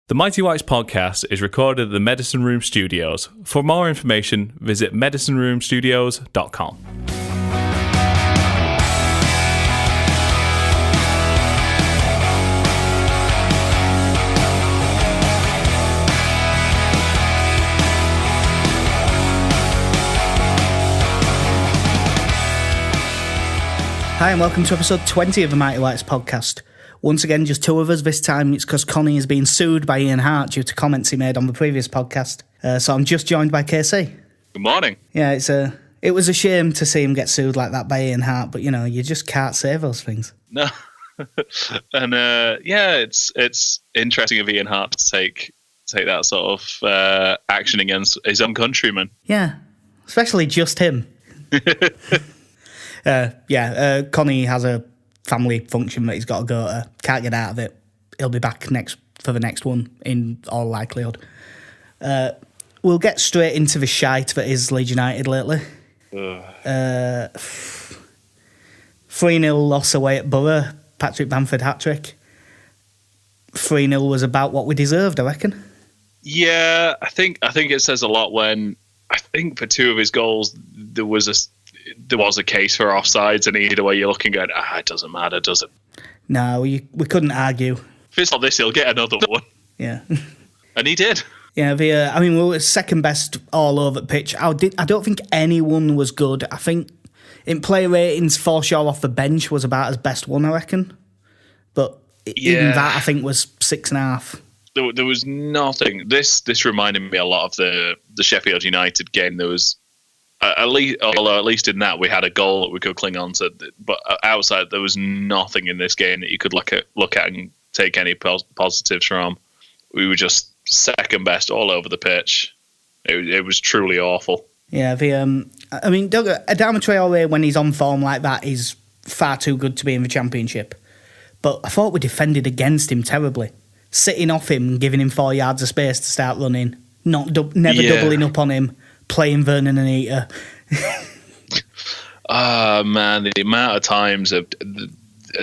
The Mighty Whites podcast is recorded at the Medicine Room Studios. For more information, visit medicineroomstudios.com. Hi and welcome to episode 20 of the Mighty Whites podcast. Once again, just two of us. This time it's because Connie is being sued by Ian Hart due to comments he made on the previous podcast. So I'm just joined by KC. Good morning. Yeah, it was a shame to see him get sued like that by Ian Hart, but you know, you just can't say those things. No. And it's interesting of Ian Hart to take that sort of action against his own countrymen. Yeah, especially just him. Connie has a family function that he's got to go to. Can't get out of it. He'll be back for the next one, in all likelihood. We'll get straight into the shite that is Leeds United lately. 3-0 loss away at Borough. Patrick Bamford hat-trick. 3-0 was about what we deserved, I reckon. Yeah, I think it says a lot when I think for two of his goals there was a case for offsides, and either way you're looking at it doesn't matter, does it? No, we couldn't argue. If it's not this, he'll get another one. Yeah. And he did. Yeah, we were second best all over the pitch. I don't think anyone was good. I think in player ratings, Forshaw off the bench was about his best one, I reckon. But even that, I think, was 6.5. There was nothing. This reminded me a lot of the Sheffield United game. There was at least in that we had a goal that we could cling on to, but outside there was nothing in this game that you could look at and take any positives from. We were just second best all over the pitch. It was truly awful. Yeah, Adama Traore, when he's on form like that, is far too good to be in the Championship. But I thought we defended against him terribly, sitting off him, giving him 4 yards of space to start running, never doubling up on him. Playing Vernon and Anita. Man, the amount of times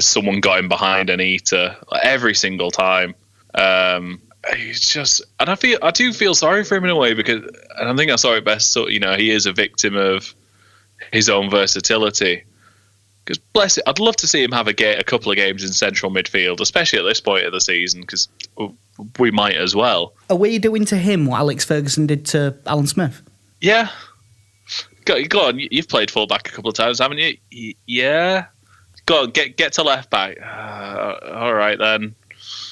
someone got him behind Anita, every single time. It's just, and I do feel sorry for him in a way, because, and I think I saw it best. So he is a victim of his own versatility. Because bless it, I'd love to see him have a couple of games in central midfield, especially at this point of the season, because we might as well. Are we doing to him what Alex Ferguson did to Alan Smith? Yeah. Go on, you've played fullback a couple of times, haven't you? Yeah. Go on, get to left back. All right, then.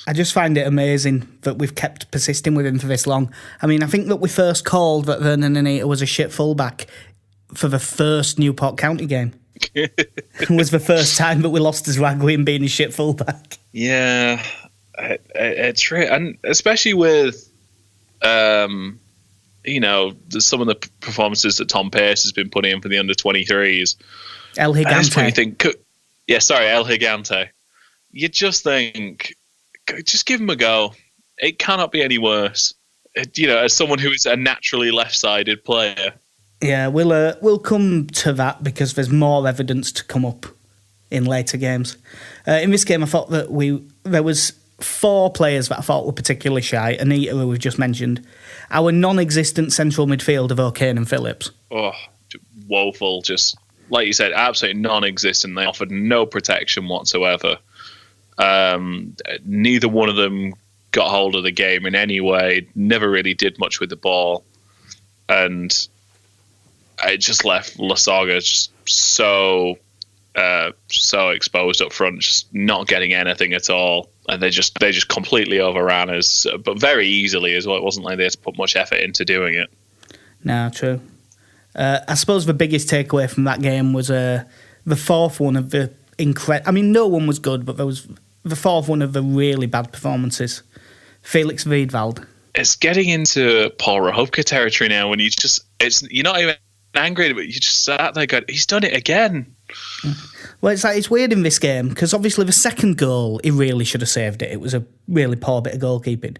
I just find it amazing that we've kept persisting with him for this long. I mean, I think that we first called that Vernon Anita was a shit fullback for the first Newport County game. It was the first time that we lost as Ragwin being a shit fullback. Yeah. It's true. And especially with... some of the performances that Tom Pearce has been putting in for the under-23s. El Gigante. El Gigante. You just think, just give him a go. It cannot be any worse. As someone who is a naturally left-sided player. Yeah, we'll come to that because there's more evidence to come up in later games. In this game, I thought that there was 4 players that I thought were particularly shy. Anita, who we've just mentioned. Our non-existent central midfield of O'Kane and Phillips. Oh, woeful. Just, like you said, absolutely non-existent. They offered no protection whatsoever. Neither one of them got hold of the game in any way. Never really did much with the ball. And it just left Lasogga just so exposed up front, just not getting anything at all. And they just completely overran us, but very easily as well. It wasn't like they had to put much effort into doing it. No, true. I suppose the biggest takeaway from that game was the fourth one of the no one was good, but there was the fourth one of the really bad performances. Felix Wiedwald. It's getting into Paul Rachubka territory now. When you're not even angry, but you just sat there going, he's done it again. Well, it's weird in this game because obviously the second goal, he really should have saved it. It was a really poor bit of goalkeeping.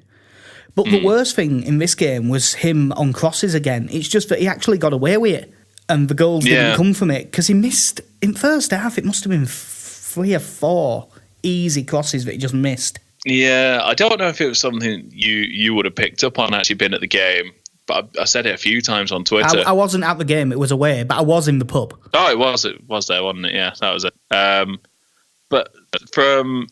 But the worst thing in this game was him on crosses again. It's just that he actually got away with it and the goals didn't come from it because he missed, in first half, it must have been 3 or 4 easy crosses that he just missed. Yeah, I don't know if it was something you would have picked up on actually been at the game, but I said it a few times on Twitter. I wasn't at the game; it was away, but I was in the pub. Oh, it was there, wasn't it? Yeah, that was it. But from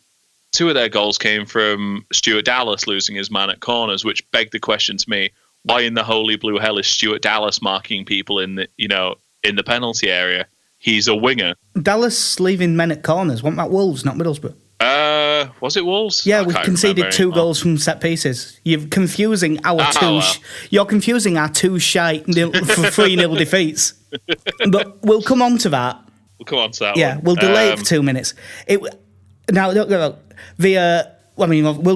two of their goals came from Stuart Dallas losing his man at corners, which begged the question to me: why in the holy blue hell is Stuart Dallas marking people in the penalty area? He's a winger. Dallas leaving men at corners. Wasn't that Wolves, not Middlesbrough? Was it Wolves? Yeah, we conceded 2 goals from set pieces. You're confusing You're confusing our 2 shite for 3-0 defeats. But we'll come on to that. Yeah, we'll delay it for 2 minutes. We'll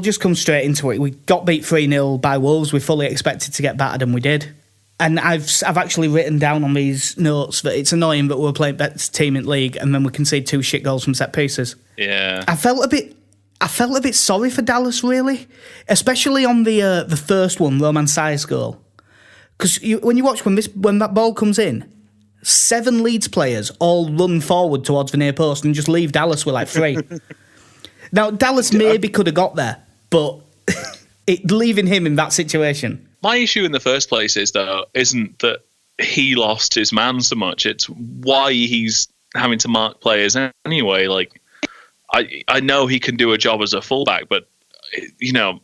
just come straight into it. We got beat 3-0 by Wolves. We fully expected to get battered, and we did. And I've actually written down on these notes that it's annoying that we're playing best team in league, and then we concede 2 shit goals from set pieces. Yeah, I felt a bit sorry for Dallas, really, especially on the first one, Roman Sai's goal, because when you watch when that ball comes in, 7 Leeds players all run forward towards the near post and just leave Dallas with like 3. Now Dallas maybe could have got there, but leaving him in that situation. My issue in the first place isn't that he lost his man so much. It's why he's having to mark players anyway. Like, I know he can do a job as a fullback, but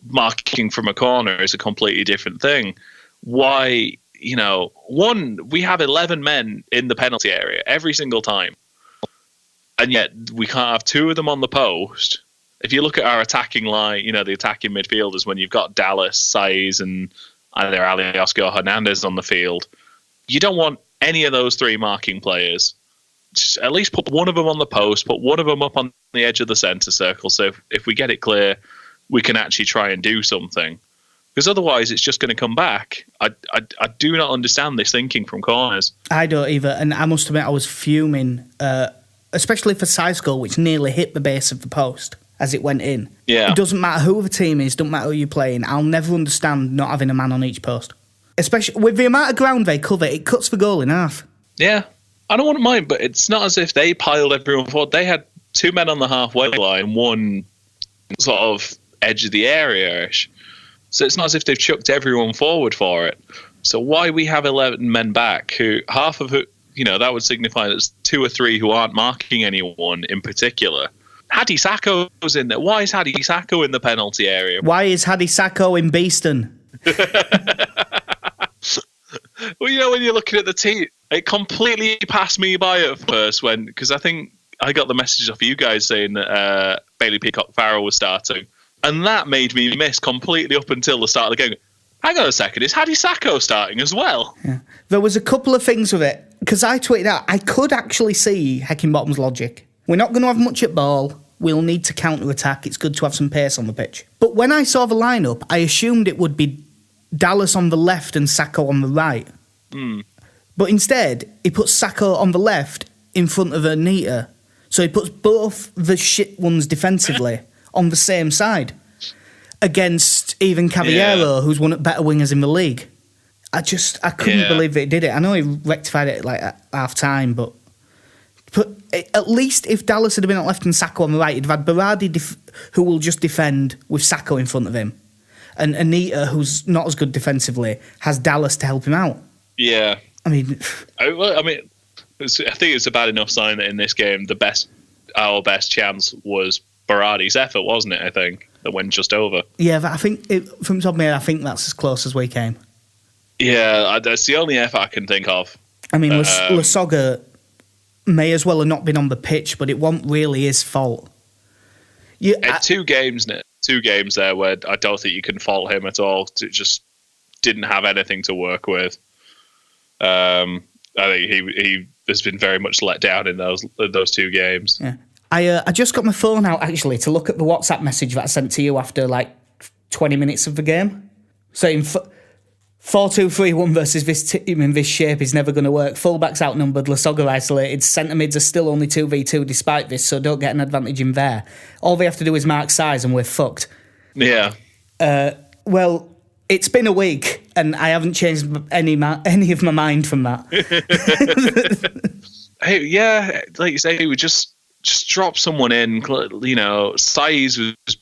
marking from a corner is a completely different thing. Why? We have 11 men in the penalty area every single time, and yet we can't have 2 of them on the post. If you look at our attacking line, the attacking midfielders, when you've got Dallas, Saiz, and either Alioski or Hernandez on the field, you don't want any of those 3 marking players. Just at least put one of them on the post, put one of them up on the edge of the centre circle, so if we get it clear, we can actually try and do something. Because otherwise, it's just going to come back. I do not understand this thinking from corners. I don't either, and I must admit I was fuming, especially for Sai's goal, which nearly hit the base of the post as it went in. Yeah. It doesn't matter who the team is, doesn't matter who you're playing. I'll never understand not having a man on each post. Especially with the amount of ground they cover, it cuts the goal in half. Yeah. I don't want to mind, but it's not as if they piled everyone forward. They had 2 men on the halfway line, 1 sort of edge of the area-ish. So it's not as if they've chucked everyone forward for it. So why we have 11 men back, who half of who, that would signify there's 2 or 3 who aren't marking anyone in particular. Hadi Sakho's in there. Why is Hadi Sakho in the penalty area? Why is Hadi Sakho in Beeston? Well, when you're looking at the team, it completely passed me by at first because I think I got the message off you guys saying that Bailey Peacock-Farrell was starting. And that made me miss completely up until the start of the game. Hang on a second, is Hadi Sakho starting as well? Yeah. There was a couple of things with it, because I tweeted out, I could actually see Heckingbottom's logic. We're not going to have much at ball. We'll need to counter-attack. It's good to have some pace on the pitch. But when I saw the lineup, I assumed it would be Dallas on the left and Sakho on the right. Mm. But instead, he puts Sakho on the left in front of Anita. So he puts both the shit ones defensively on the same side against even Caballero, who's one of the better wingers in the league. I couldn't believe that he did it. I know he rectified it at half-time, but at least if Dallas had been at left and Sakho on the right, he'd have had Berardi, who will just defend with Sakho in front of him. And Anita, who's not as good defensively, has Dallas to help him out. Yeah. I think it's a bad enough sign that in this game, our best chance was Berardi's effort, wasn't it? I think that went just over. Yeah, but I think from the top of my head, I think that's as close as we came. Yeah, that's the only effort I can think of. I mean, Lasogga may as well have not been on the pitch, but it wasn't really his fault. 2 games there where I don't think you can fault him at all. It just didn't have anything to work with. I think he has been very much let down in those 2 games. Yeah. I just got my phone out, actually, to look at the WhatsApp message that I sent to you after, 20 minutes of the game. Saying 4-2-3-1 versus this team in this shape is never going to work. Fullbacks outnumbered, Lasogga isolated, centre mids are still only 2v2 despite this, so don't get an advantage in there. All they have to do is mark size and we're fucked. Yeah. Well, it's been a week and I haven't changed any of my mind from that. Hey, yeah, like you say, we just drop someone in. Saiz was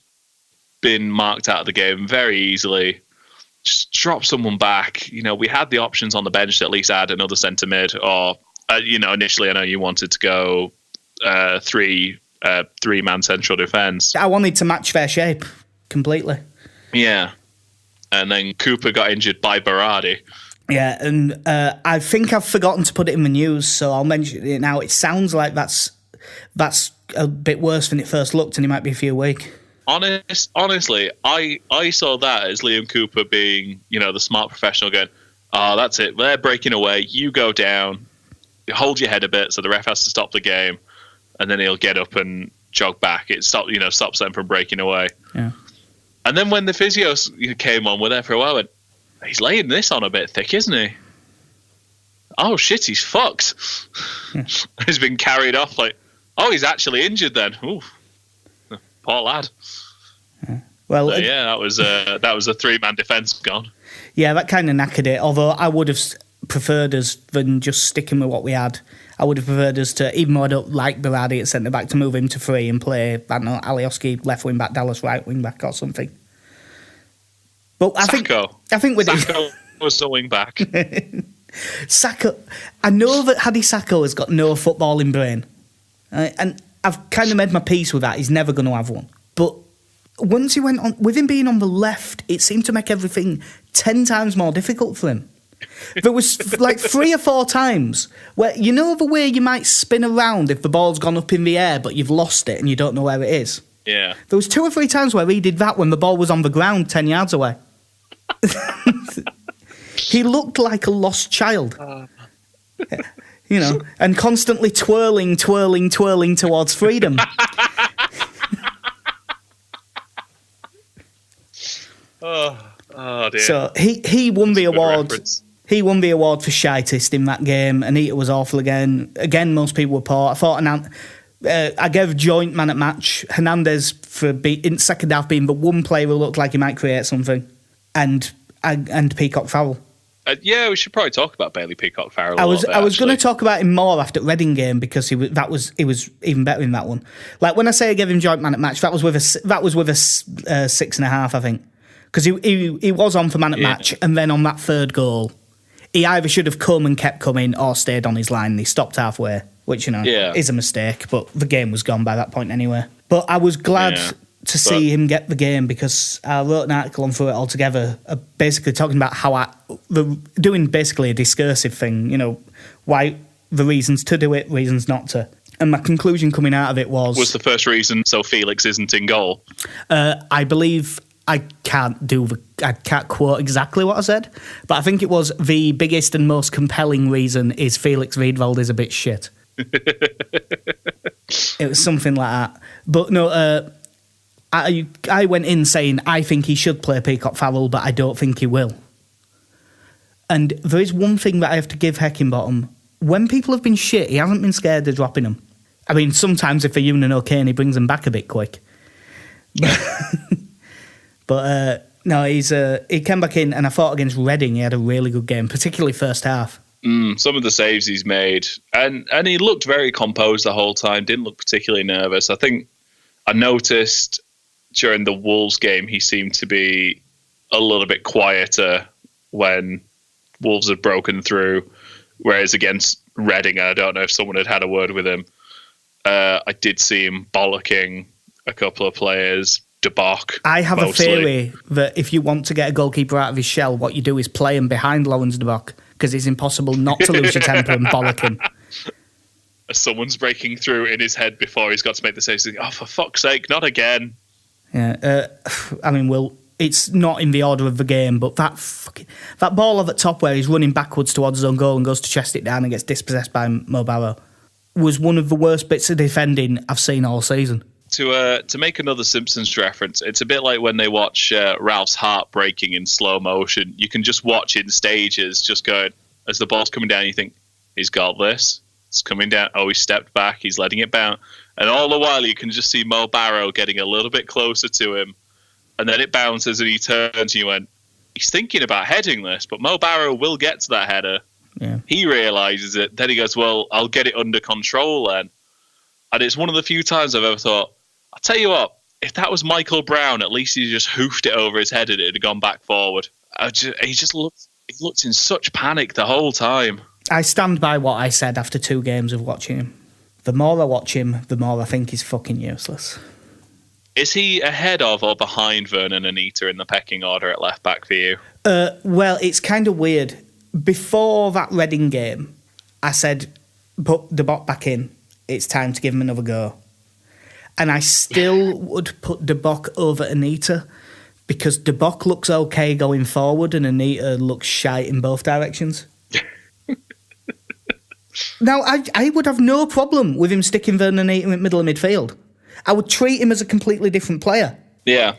been marked out of the game very easily. Just drop someone back. We had the options on the bench to at least add another centre mid, or initially I know you wanted to go three-man central defence. I wanted to match their shape completely. Yeah. And then Cooper got injured by Berardi. Yeah, and I think I've forgotten to put it in the news, so I'll mention it now. It sounds like that's a bit worse than it first looked, and he might be a few weeks. Honestly, I saw that as Liam Cooper being, the smart professional going, oh, that's it. They're breaking away. You go down, hold your head a bit so the ref has to stop the game, and then he'll get up and jog back. It stops them from breaking away. Yeah. And then when the physios came on, we're there for a while, and he's laying this on a bit thick, isn't he? Oh, shit, he's fucked. Yeah. He's been carried off like, oh, he's actually injured then. Ooh, poor lad. Yeah. Well, so, that was a three-man defence gone. Yeah, that kind of knackered it, although I would have preferred us than just sticking with what we had. I would have preferred us to, even though I don't like Berardi at centre-back, to move him to 3 and play, I don't know, Alioski left wing-back, Dallas right wing-back or something. But I think with Sacco was the wing-back. Sacco, I know that Hadi Sacco has got no footballing brain. And I've kind of made my peace with that. He's never going to have one. But once he went on, with him being on the left, it seemed to make everything 10 times more difficult for him. There was like 3 or 4 times where, the way you might spin around if the ball's gone up in the air but you've lost it and you don't know where it is. Yeah. There was 2 or 3 times where he did that when the ball was on the ground 10 yards away. He looked like a lost child. And constantly twirling towards freedom. Oh dear. So he won the award. Reference. He won the award for shitest in that game. Anita was awful again. Again, most people were poor. I thought I gave joint man at match Hernandez for in second half being the one player who looked like he might create something, and Peacock Farrell. Yeah, we should probably talk about Bailey Peacock Farrell. I was going to talk about him more after Reading game because he was even better in that one. Like when I say I gave him joint man at match, that was with a 6.5, I think, because he was on for man at match, and then on that third goal, he either should have come and kept coming or stayed on his line. And he stopped halfway, which is a mistake, but the game was gone by that point anyway. But I was glad to see him get the game because I wrote an article on Through It All Together, basically talking about how doing basically a discursive thing, why the reasons to do it, reasons not to. And my conclusion coming out of it was the first reason so Felix isn't in goal? I believe I can't quote exactly what I said, but I think it was the biggest and most compelling reason is Felix Riedwald is a bit shit. It was something like that. But no, I went in saying I think he should play Peacock Farrell, but I don't think he will. And there is one thing that I have to give Heckingbottom. When people have been shit, he hasn't been scared of dropping them. I mean, sometimes if they're Union okay, he brings them back a bit quick. But no, he came back in, and I thought against Reading he had a really good game, particularly first half. Some of the saves he's made, and he looked very composed the whole time, didn't look particularly nervous. I think I noticed during the Wolves game he seemed to be a little bit quieter when Wolves had broken through, whereas against Reading, I don't know if someone had a word with him. I did see him bollocking a couple of players. Debach. I have a theory that if you want to get a goalkeeper out of his shell, what you do is play him behind Lawrence Debach because it's impossible not to lose your temper and bollock him. Someone's breaking through in his head before he's got to make the save. Oh, for fuck's sake, not again. Yeah, I mean, it's not in the order of the game, but that ball over the top where he's running backwards towards his own goal and goes to chest it down and gets dispossessed by Mo Barrow was one of the worst bits of defending I've seen all season. To make another Simpsons reference, it's a bit like when they watch Ralph's heart breaking in slow motion. You can just watch in stages, just going, as the ball's coming down, you think, he's got this. It's coming down. Oh, he stepped back. He's letting it bounce. And all the while, you can just see Mo Barrow getting a little bit closer to him. And then it bounces and he turns and you went, he's thinking about heading this, but Mo Barrow will get to that header. Yeah. He realises it. Then he goes, well, I'll get it under control then. And it's one of the few times I've ever thought, I'll tell you what, if that was Michael Brown, at least he just hoofed it over his head and it had gone back forward. He looked in such panic the whole time. I stand by what I said after 2 games of watching him. The more I watch him, the more I think he's fucking useless. Is he ahead of or behind Vernon Anita in the pecking order at left back for you? Well, it's kind of weird. Before that Reading game, I said, put De Bock back in. It's time to give him another go. And I still would put De Bock over Anita because De Bock looks okay going forward and Anita looks shite in both directions. Now, I would have no problem with him sticking Vernon Anita in middle of midfield. I would treat him as a completely different player. Yeah.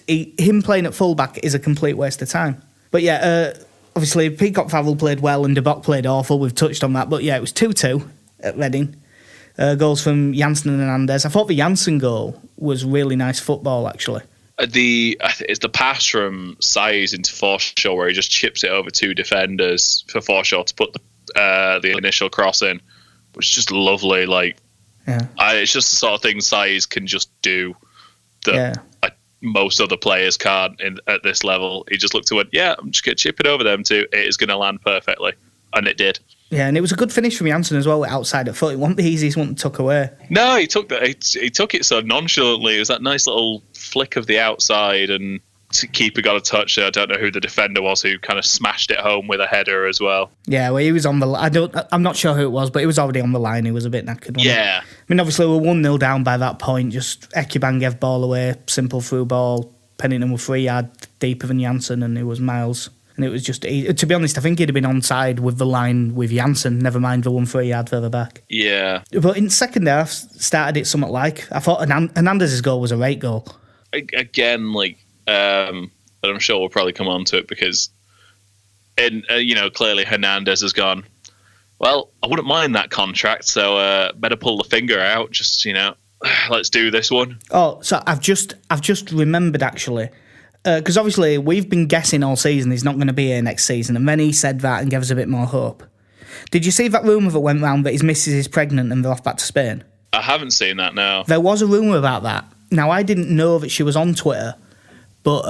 Him playing at fullback is a complete waste of time. But yeah, obviously Peacock Farrell played well and De Bock played awful. We've touched on that. But yeah, it was 2-2 at Reading. Goals from Janssen and Hernandez. I thought the Janssen goal was really nice football, actually. It's the pass from Saiz into Forshaw where he just chips it over 2 defenders for Forshaw to put the initial cross in, which is just lovely. It's just the sort of thing Saiz can just do that most other players can't at this level. He just looked and went, I'm just going to chip it over them 2. It is going to land perfectly. And it did. Yeah, and it was a good finish from Janssen as well, outside at foot. It wasn't the easiest one to tuck away. No, he took it so nonchalantly. It was that nice little flick of the outside, and the keeper got a touch. I don't know who the defender was who kind of smashed it home with a header as well. Yeah, well, he was on the. I'm not sure who it was, but he was already on the line. He was a bit knackered. Yeah. I mean, obviously we were 1-0 down by that point. Just Ekuban gave ball away, simple through ball. Pennington was 3 yards deeper than Janssen, and it was Miles. And it was just, to be honest, I think he'd have been onside with the line with Janssen, never mind the 1 yard further back. Yeah. But in the second half, started it somewhat like. I thought Hernandez's goal was a great goal. Again, and I'm sure we'll probably come on to it because, clearly Hernandez has gone, well, I wouldn't mind that contract, so better pull the finger out, just, let's do this one. Oh, so I've just remembered, actually. Because obviously we've been guessing all season he's not going to be here next season, and then he said that and gave us a bit more hope. Did you see that rumour that went round that his missus is pregnant and they're off back to Spain? I haven't seen that, no. There was a rumour about that. Now, I didn't know that she was on Twitter, but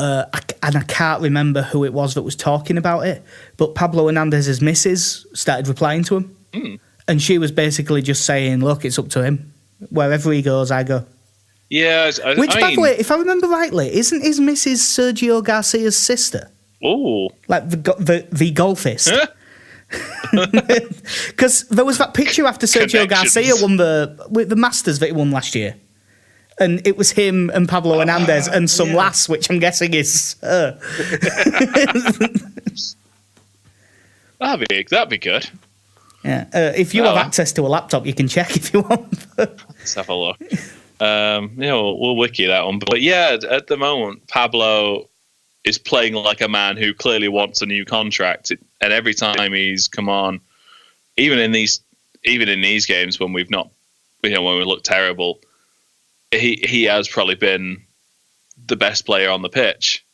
I can't remember who it was that was talking about it, but Pablo Hernandez's missus started replying to him, and she was basically just saying, look, it's up to him. Wherever he goes, I go. Yeah, by the way, if I remember rightly, isn't his Mrs. Sergio Garcia's sister? Oh, like the golfist. Because there was that picture after Sergio Garcia won the Masters that he won last year, and it was him and Pablo Hernandez and some lass, which I'm guessing is her. That'd be good. Yeah, if you have access to a laptop, you can check if you want. Let's have a look. We'll wiki that one. But yeah, at the moment, Pablo is playing like a man who clearly wants a new contract. And every time he's come on, even in these games when we've not, when we look terrible, he has probably been the best player on the pitch,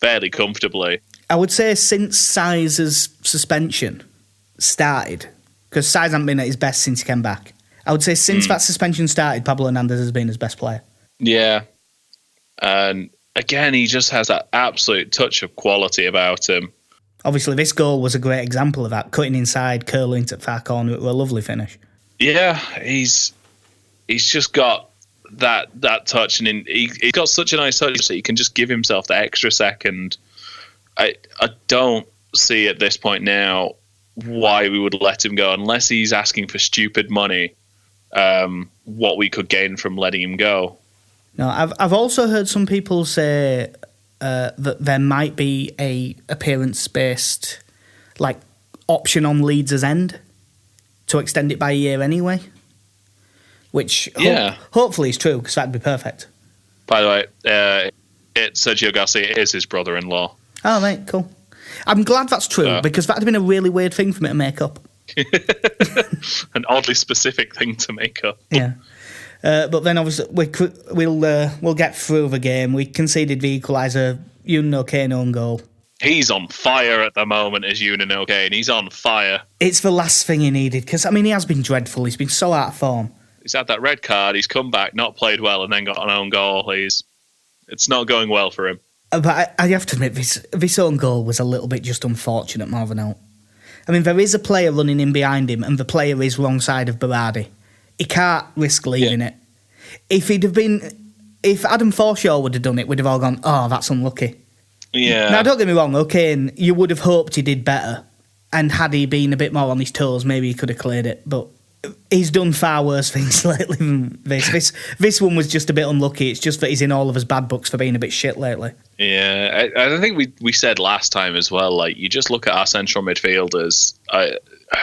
fairly comfortably. I would say since Saiz's suspension started, because Saiz hasn't been at his best since he came back. I would say since that suspension started, Pablo Hernandez has been his best player. Yeah. And again, he just has that absolute touch of quality about him. Obviously, this goal was a great example of that. Cutting inside, curling to the far corner. It was a lovely finish. Yeah, he's just got that touch. And he's got such a nice touch that he can just give himself the extra second. I don't see at this point now why we would let him go unless he's asking for stupid money. What we could gain from letting him go. No, I've also heard some people say that there might be a appearance-based option on Leeds' end to extend it by a year anyway, which hopefully is true because that'd be perfect. By the way, Sergio Garcia is his brother-in-law. Oh, mate, cool. I'm glad that's true because that'd have been a really weird thing for me to make up. An oddly specific thing to make up. Yeah, but then obviously we'll get through the game. We conceded the equaliser. Yuno Kane own goal. He's on fire at the moment, as Yuno Kane. He's on fire. It's the last thing he needed because he has been dreadful. He's been so out of form. He's had that red card. He's come back, not played well, and then got an own goal. It's not going well for him. But I have to admit, this own goal was a little bit just unfortunate, more than out. I mean, there is a player running in behind him, and the player is wrong side of Berardi. He can't risk leaving it. If Adam Forshaw would have done it, we'd have all gone, oh, that's unlucky. Yeah. Now, don't get me wrong, okay, and you would have hoped he did better, and had he been a bit more on his toes, maybe he could have cleared it, but he's done far worse things lately than this. This one was just a bit unlucky. It's just that he's in all of his bad books for being a bit shit lately. Yeah, I think we said last time as well, like, you just look at our central midfielders,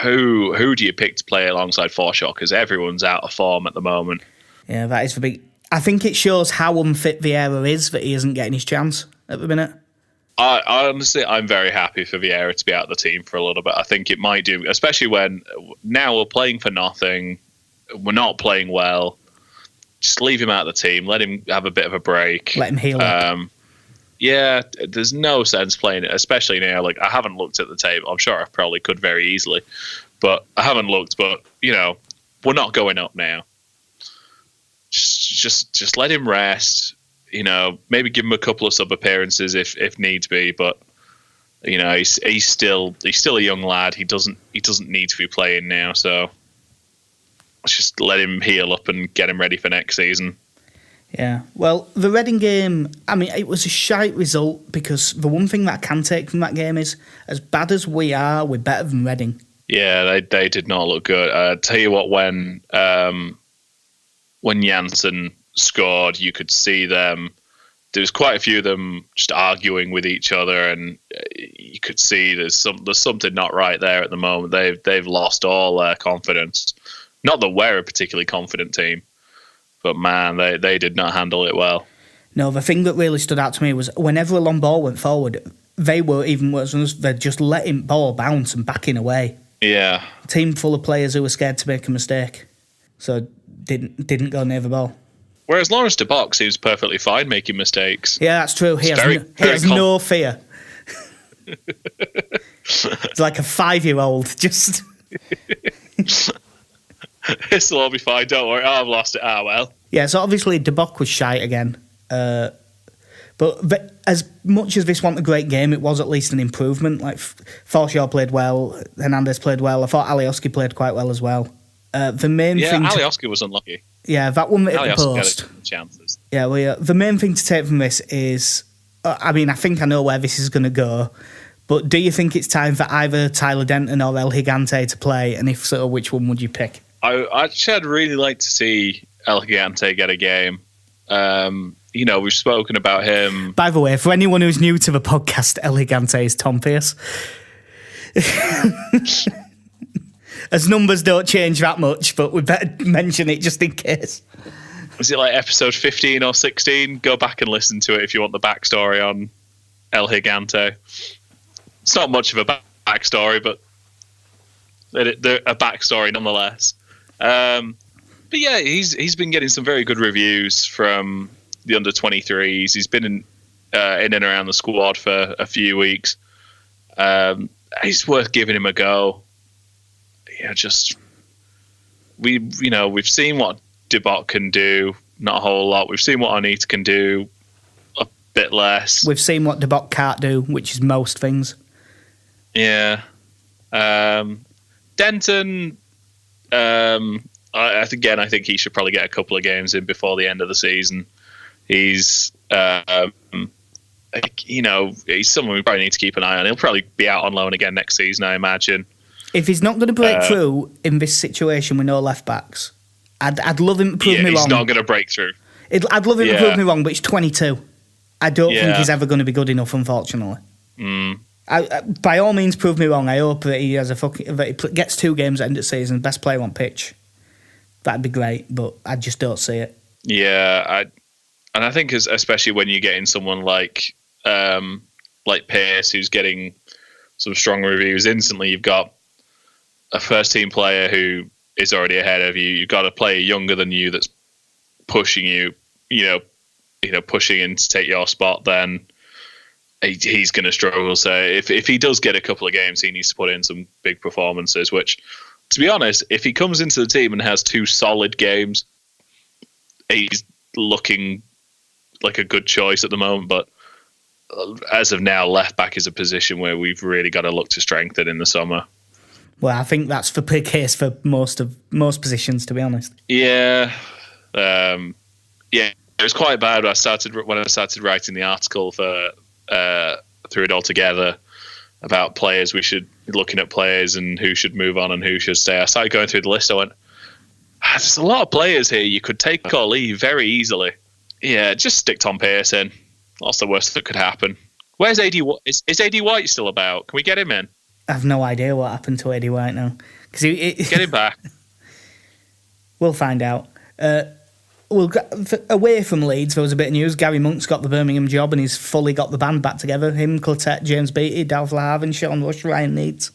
who do you pick to play alongside Forshaw? Because everyone's out of form at the moment. Yeah, that is the big... I think it shows how unfit Vieira is that he isn't getting his chance at the minute. I honestly, I'm very happy for Vieira to be out of the team for a little bit. I think it might do, especially when now we're playing for nothing, we're not playing well. Just leave him out of the team, let him have a bit of a break. Let him heal up. Yeah, there's no sense playing it, especially now. Like, I haven't looked at the table. I'm sure I probably could very easily, but I haven't looked. But, we're not going up now. Just let him rest. Maybe give him a couple of sub appearances if needs be. But he's still a young lad. He doesn't need to be playing now. So let's just let him heal up and get him ready for next season. Yeah. Well, the Reading game, I mean, it was a shite result because the one thing that I can take from that game is, as bad as we are, we're better than Reading. Yeah, they did not look good. Tell you what, when Janssen scored, you could see them. There was quite a few of them just arguing with each other, and you could see there's something not right there at the moment. They've lost all their confidence. Not that we're a particularly confident team, but man, they did not handle it well. No, the thing that really stood out to me was whenever a long ball went forward, they were even worse than us. They're just letting ball bounce and backing away. Yeah, A team full of players who were scared to make a mistake, so didn't go near the ball. Whereas Lawrence de Bock seems perfectly fine making mistakes. Yeah, that's true. He has no fear. It's like a 5-year-old. Just This will all be fine. Don't worry. I've lost it. Well. Yeah. So obviously de Bock was shite again. But as much as this wasn't a great game, it was at least an improvement. Like Forshaw played well, Hernandez played well. I thought Alioski played quite well as well. The main thing. Alioski was unlucky. Yeah, that one that hit the post. Chances. Yeah, well, the main thing to take from this is, I think I know where this is going to go, but do you think it's time for either Tyler Denton or El Gigante to play? And if so, which one would you pick? I'd really like to see El Gigante get a game. We've spoken about him. By the way, for anyone who's new to the podcast, El Gigante is Tom Pearce. As numbers don't change that much, but we better mention it just in case. Was it like episode 15 or 16? Go back and listen to it if you want the backstory on El Gigante. It's not much of a backstory, but a backstory nonetheless. But yeah, he's been getting some very good reviews from the under-23s. He's been in and around the squad for a few weeks. It's worth giving him a go. Yeah, we've seen what de Bock can do, not a whole lot. We've seen what Anita can do, a bit less. We've seen what de Bock can't do, which is most things. Yeah. Denton, I think he should probably get a couple of games in before the end of the season. He's he's someone we probably need to keep an eye on. He'll probably be out on loan again next season, I imagine. If he's not going to break through in this situation with no left backs, I'd love him to prove me wrong. He's not going to break through. I'd love him to prove me wrong, but he's 22. I don't think he's ever going to be good enough, unfortunately. By all means, prove me wrong. I hope that he has that he gets 2 games at the end of the season, best player on pitch. That'd be great, but I just don't see it. Yeah, I think especially when you're getting someone like Pearce, who's getting some strong reviews instantly, you've got a first team player who is already ahead of you. You've got a player younger than you that's pushing you, pushing in to take your spot. Then he's going to struggle. So if he does get a couple of games, he needs to put in some big performances. Which, I'll to be honest, if he comes into the team and has 2 solid games, he's looking like a good choice at the moment. But as of now, left back is a position where we've really got to look to strengthen in the summer. Well, I think that's the case for most positions, to be honest. Yeah. It was quite bad when I started writing the article for Through It All Together about players. We should be looking at players and who should move on and who should stay. I started going through the list. I went, there's a lot of players here you could take or leave very easily. Yeah, just stick Tom Pearce in. That's the worst that could happen. Where's AD? Is AD White still about? Can we get him in? I have no idea what happened to AD White now. Get him back. We'll find out. Away from Leeds, there was a bit of news. Gary Monk's got the Birmingham job and he's fully got the band back together. Him, Clotet, James Beattie, Dalf Lahavin, Sean Rush, Ryan Needs.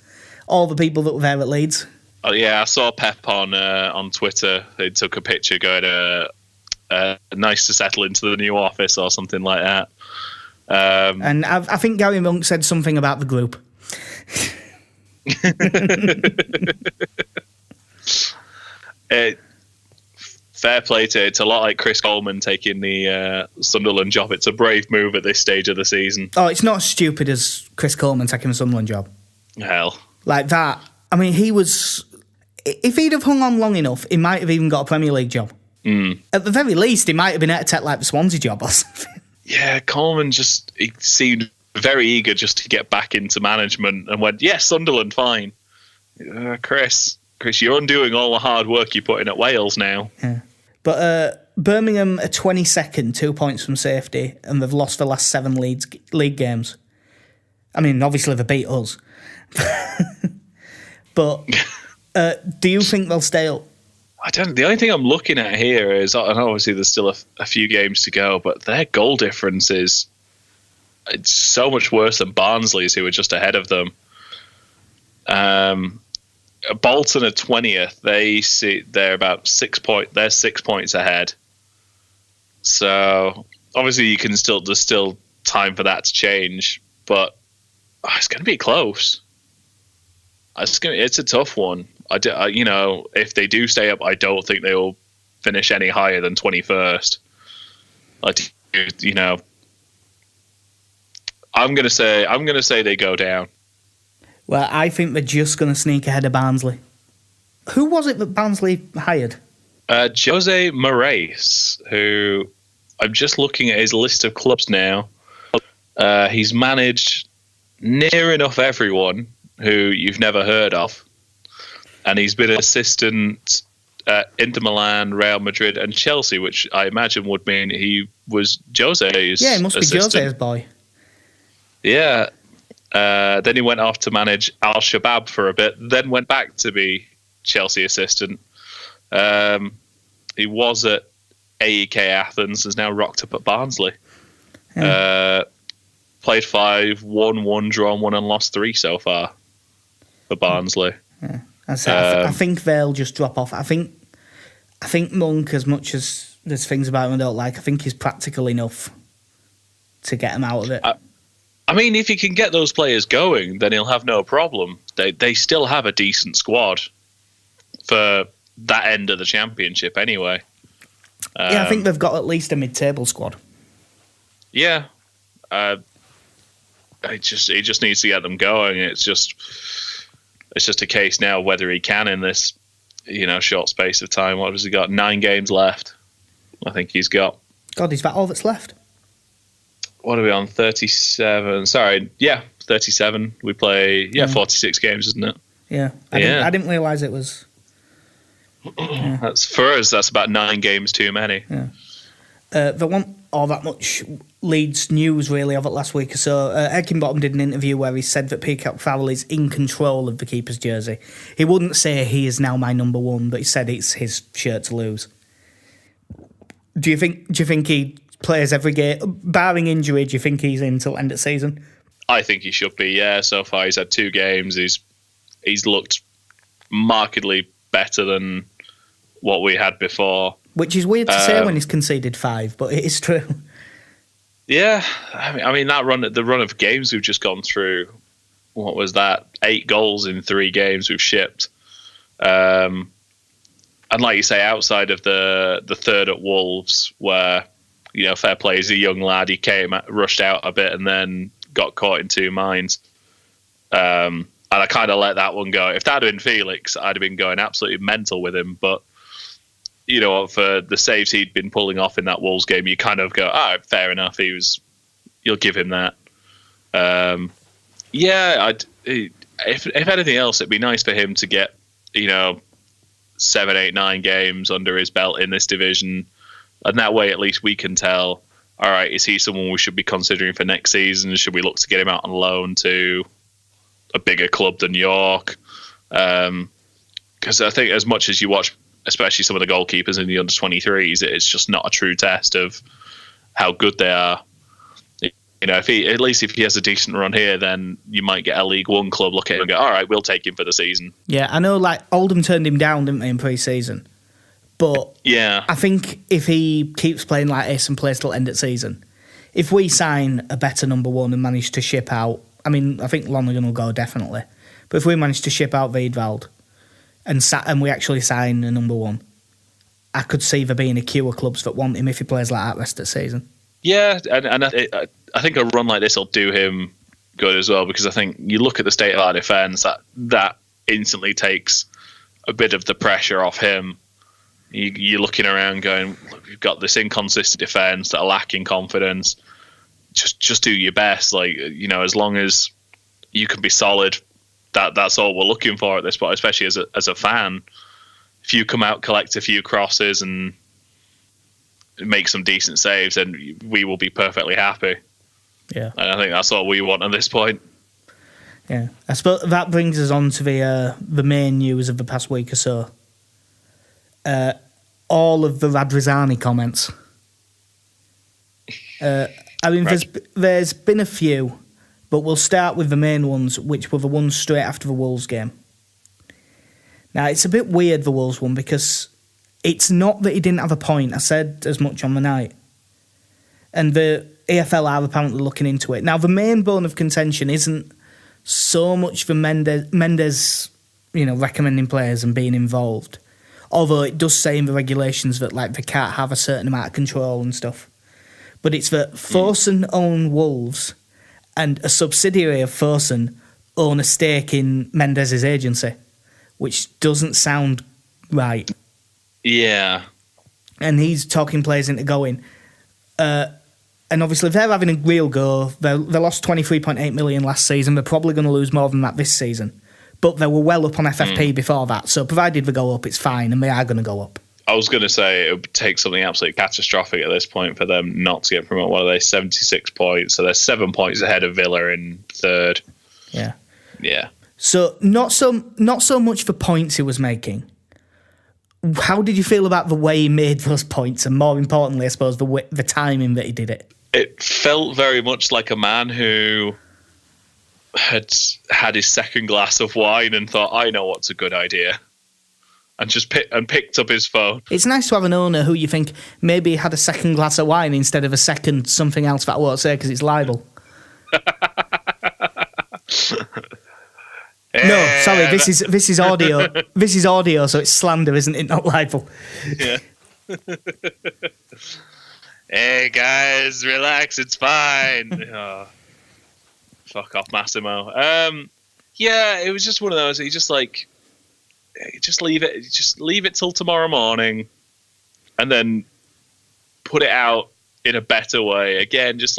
All the people that were there at Leeds. Oh yeah, I saw Pep on Twitter. They took a picture going, nice to settle into the new office or something like that. And I think Gary Monk said something about the group. Fair play to it's a lot like Chris Coleman taking the Sunderland job. It's a brave move at this stage of the season. Oh, it's not as stupid as Chris Coleman taking the Sunderland job. Hell. Like that. I mean, if he'd have hung on long enough, he might have even got a Premier League job. At the very least, he might have been able to take like the Swansea job or something. Yeah, Coleman he seemed very eager just to get back into management and went, yes, Sunderland, fine. Chris, you're undoing all the hard work you put in at Wales now. Yeah. But Birmingham are 22nd, 2 points from safety, and they've lost the last 7 league games. I mean, obviously they beat us. But do you think they'll stay up? I don't. The only thing I'm looking at here is, and obviously there's still a few games to go, but their goal difference it's so much worse than Barnsley's, who are just ahead of them. Bolton are 20th. They're about 6 points. They're 6 points ahead. So obviously there's still time for that to change, but it's going to be close. It's a tough one. If they do stay up, I don't think they will finish any higher than 21st. I'm gonna say they go down. Well, I think they're just going to sneak ahead of Barnsley. Who was it that Barnsley hired? Jose Moraes, who I'm just looking at his list of clubs now. He's managed near enough everyone who you've never heard of. And he's been an assistant at Inter Milan, Real Madrid, and Chelsea, which I imagine would mean he was Jose's. Yeah, it must assistant. be Jose's boy. Yeah. Then he went off to manage Al Shabab for a bit, then went back to be Chelsea assistant. He was at AEK Athens, has now rocked up at Barnsley. Yeah. Played 5, won 1, drawn 1, and lost 3 so far for Barnsley. Yeah. I think they'll just drop off. I think Monk, as much as there's things about him I don't like, I think he's practical enough to get him out of it. I mean, if he can get those players going, then he'll have no problem. They still have a decent squad for that end of the championship anyway. I think they've got at least a mid-table squad. Yeah. He just needs to get them going. It's just a case now whether he can in this, short space of time. What has he got? 9 games left. I think he's got. God, is that all that's left? What are we on? 37. Sorry, yeah, 37. We play 46 games, isn't it? Yeah, I didn't realise it was. Yeah. That's for us. That's about 9 games too many. Yeah. There wasn't all that much Leeds news really of it last week or so. Heckingbottom did an interview where he said that Peacock Farrell is in control of the keeper's jersey. He wouldn't say he is now my number 1, but he said it's his shirt to lose. Do you think he plays every game, barring injury? Do you think he's in till end of season? I think he should be. Yeah, so far he's had 2 games. He's looked markedly better than what we had before. Which is weird to say when he's conceded 5, but it is true. Yeah, I mean the run of games we've just gone through. What was that? 8 goals in 3 games we've shipped. And like you say, outside of the third at Wolves, where, fair play, he's a young lad, he rushed out a bit and then got caught in two minds. And I kind of let that one go. If that had been Felix, I'd have been going absolutely mental with him. But, for the saves he'd been pulling off in that Wolves game, you kind of go, fair enough. You'll give him that. If anything else, it'd be nice for him to get, 7, 8, 9 games under his belt in this division. And that way, at least we can tell, all right, is he someone we should be considering for next season? Should we look to get him out on loan to a bigger club than York? Because I think as much as you watch, especially some of the goalkeepers in the under-23s, it's just not a true test of how good they are. If he has a decent run here, then you might get a League One club look at him and go, all right, we'll take him for the season. Yeah, I know, Oldham turned him down, didn't they, in pre-season? But yeah, I think if he keeps playing like this and plays till end of season, if we sign a better number one and manage to ship out, I think Lonergan will go definitely. But if we manage to ship out Wiedwald and we actually sign a number one, I could see there being a queue of clubs that want him if he plays like that rest of the season. Yeah, and I think a run like this will do him good as well, because I think you look at the state of our defence, that instantly takes a bit of the pressure off him. You're looking around going, look, we've got this inconsistent defence that are lacking confidence. Just do your best. As long as you can be solid, that's all we're looking for at this point, especially as a fan. If you come out, collect a few crosses and make some decent saves, and we will be perfectly happy. Yeah, and I think that's all we want at this point. Yeah, I suppose that brings us on to the main news of the past week or so. All of the Radrizzani comments. There's been a few, but we'll start with the main ones, which were the ones straight after the Wolves game. Now, it's a bit weird, the Wolves one, because it's not that he didn't have a point. I said as much on the night. And the EFL are apparently looking into it. Now, the main bone of contention isn't so much the Mendes, recommending players and being involved. Although it does say in the regulations that they can't have a certain amount of control and stuff. But it's that Fosun own Wolves and a subsidiary of Fosun own a stake in Mendes' agency, which doesn't sound right. Yeah. And he's talking players into going. And obviously, if they're having a real go, they lost 23.8 million last season. They're probably going to lose more than that this season. But they were well up on FFP before that. So provided they go up, it's fine, and they are going to go up. I was going to say it would take something absolutely catastrophic at this point for them not to get promoted. What are they, 76 points? So they're 7 points ahead of Villa in third. Yeah. Yeah. So not so much the points he was making. How did you feel about the way he made those points, and more importantly, I suppose, the timing that he did it? It felt very much like a man who had his second glass of wine and thought, I know what's a good idea, and just picked up his phone. It's nice to have an owner who you think maybe had a second glass of wine instead of a second something else that I won't say because it's libel. No, sorry, this is audio. This is audio, so it's slander, isn't it? Not libel. Yeah. Hey guys, relax, it's fine. Oh, fuck off, Massimo. Yeah, it was just one of those. He just leave it till tomorrow morning, and then put it out in a better way. Again, just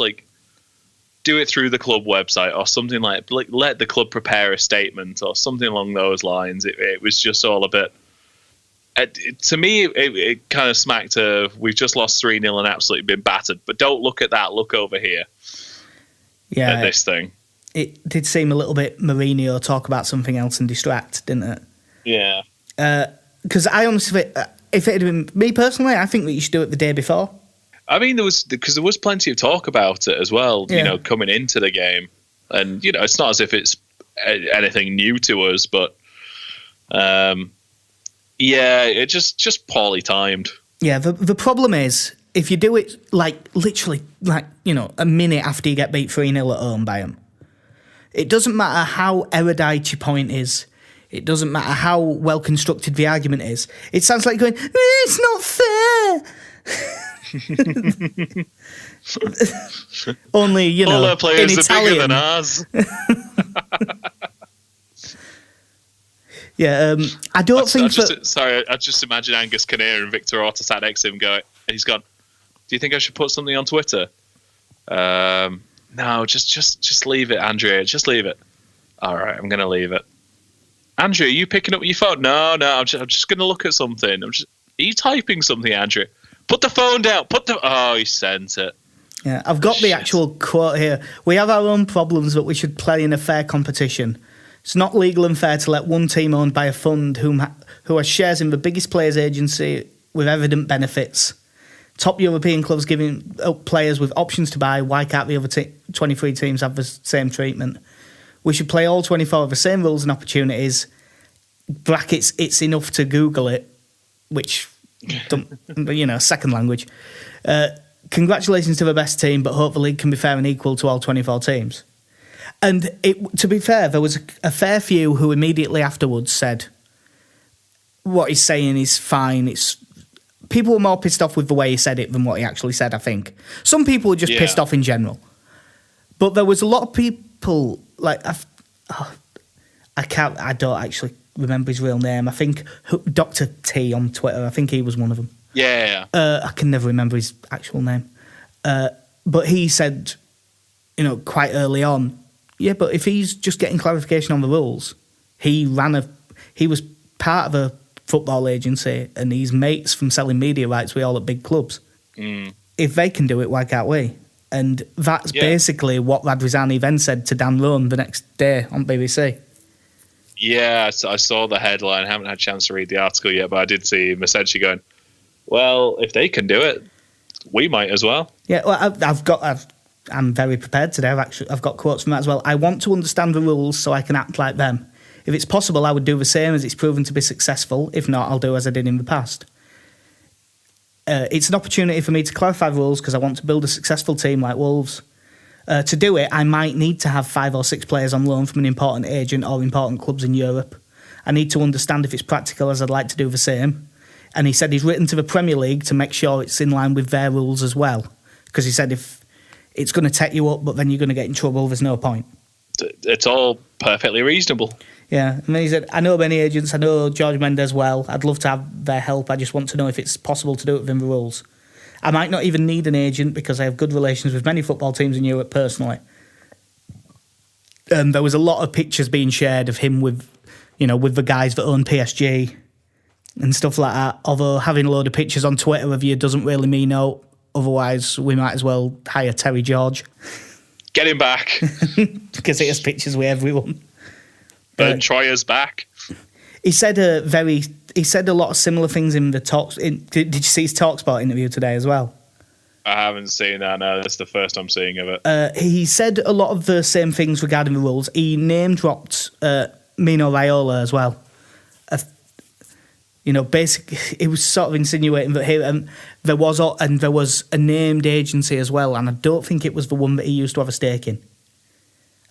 do it through the club website or something like let the club prepare a statement or something along those lines. It was just all a bit. To me, it kind of smacked of we've just lost 3-0 and absolutely been battered. But don't look at that. Look over here. Yeah, at this thing. It did seem a little bit Mourinho talk about something else and distract, didn't it? Yeah. Because I honestly, if it had been me personally, I think that you should do it the day before. I mean, there was plenty of talk about it as well. Yeah. Coming into the game, and it's not as if it's anything new to us, but. Yeah, it just poorly timed. Yeah, the problem is, if you do it literally a minute after you get beat 3-0 at home by them, it doesn't matter how erudite your point is. It doesn't matter how well constructed the argument is. It sounds like going, it's not fair. Only, you know, all our players in are Italian. bigger than ours. Yeah, I don't think that... Sorry, I just imagine Angus Kinnear and Victor Orta sat next to him going, and he's gone, do you think I should put something on Twitter? No, just leave it, Andrea. Just leave it. All right, I'm going to leave it. Andrea, are you picking up your phone? No, I'm just going to look at something. Are you typing something, Andrea? Put the phone down. Oh, he sent it. Yeah, I've got the actual quote here. We have our own problems, but we should play in a fair competition. It's not legal and fair to let one team owned by a fund who has shares in the biggest players' agency with evident benefits. Top European clubs giving players with options to buy. Why can't the other 23 teams have the same treatment? We should play all 24 with the same rules and opportunities. Brackets, it's enough to Google it, which, you know, second language. Congratulations to the best team, but hope the league can be fair and equal to all 24 teams. And to be fair, there was a fair few who immediately afterwards said, what he's saying is fine. People were more pissed off with the way he said it than what he actually said, I think. Some people were just pissed off in general. But there was a lot of people, like, I don't actually remember his real name. I think Dr. T on Twitter, I think he was one of them. Yeah. I can never remember his actual name. But he said, you know, quite early on, yeah, but if he's just getting clarification on the rules, he was part of a football agency and he's mates from selling media rights with all at big clubs. If they can do it, why can't we? And that's basically what Radrizzani then said to Dan Roan the next day on BBC. Yeah, I saw the headline. I haven't had a chance to read the article yet, but I did see him essentially going, well, if they can do it, we might as well. Yeah, well, I'm very prepared today. I've got quotes from that as well. I want to understand the rules so I can act like them. If it's possible, I would do the same as it's proven to be successful. If not, I'll do as I did in the past. It's an opportunity for me to clarify the rules because I want to build a successful team like Wolves. To do it, I might need to have 5 or 6 players on loan from an important agent or important clubs in Europe. I need to understand if it's practical, as I'd like to do the same. And he said he's written to the Premier League to make sure it's in line with their rules as well. Because he said if it's going to take you up, but then you're going to get in trouble, there's no point. It's all perfectly reasonable. Yeah, and then he said, I know many agents, I know George Mendes well, I'd love to have their help, I just want to know if it's possible to do it within the rules. I might not even need an agent because I have good relations with many football teams in Europe personally. There was a lot of pictures being shared of him with the guys that own PSG and stuff like that, although having a load of pictures on Twitter of you doesn't really mean out. Otherwise, we might as well hire Terry George. Get him back. Because he has pictures with everyone. Ben Troyer's back. He said a lot of similar things in the talks. Did you see his TalkSport interview today as well? I haven't seen that, no. That's the first I'm seeing of it. He said a lot of the same things regarding the rules. He name-dropped Mino Raiola as well. Basically, he was sort of insinuating that there was a named agency as well, and I don't think it was the one that he used to have a stake in.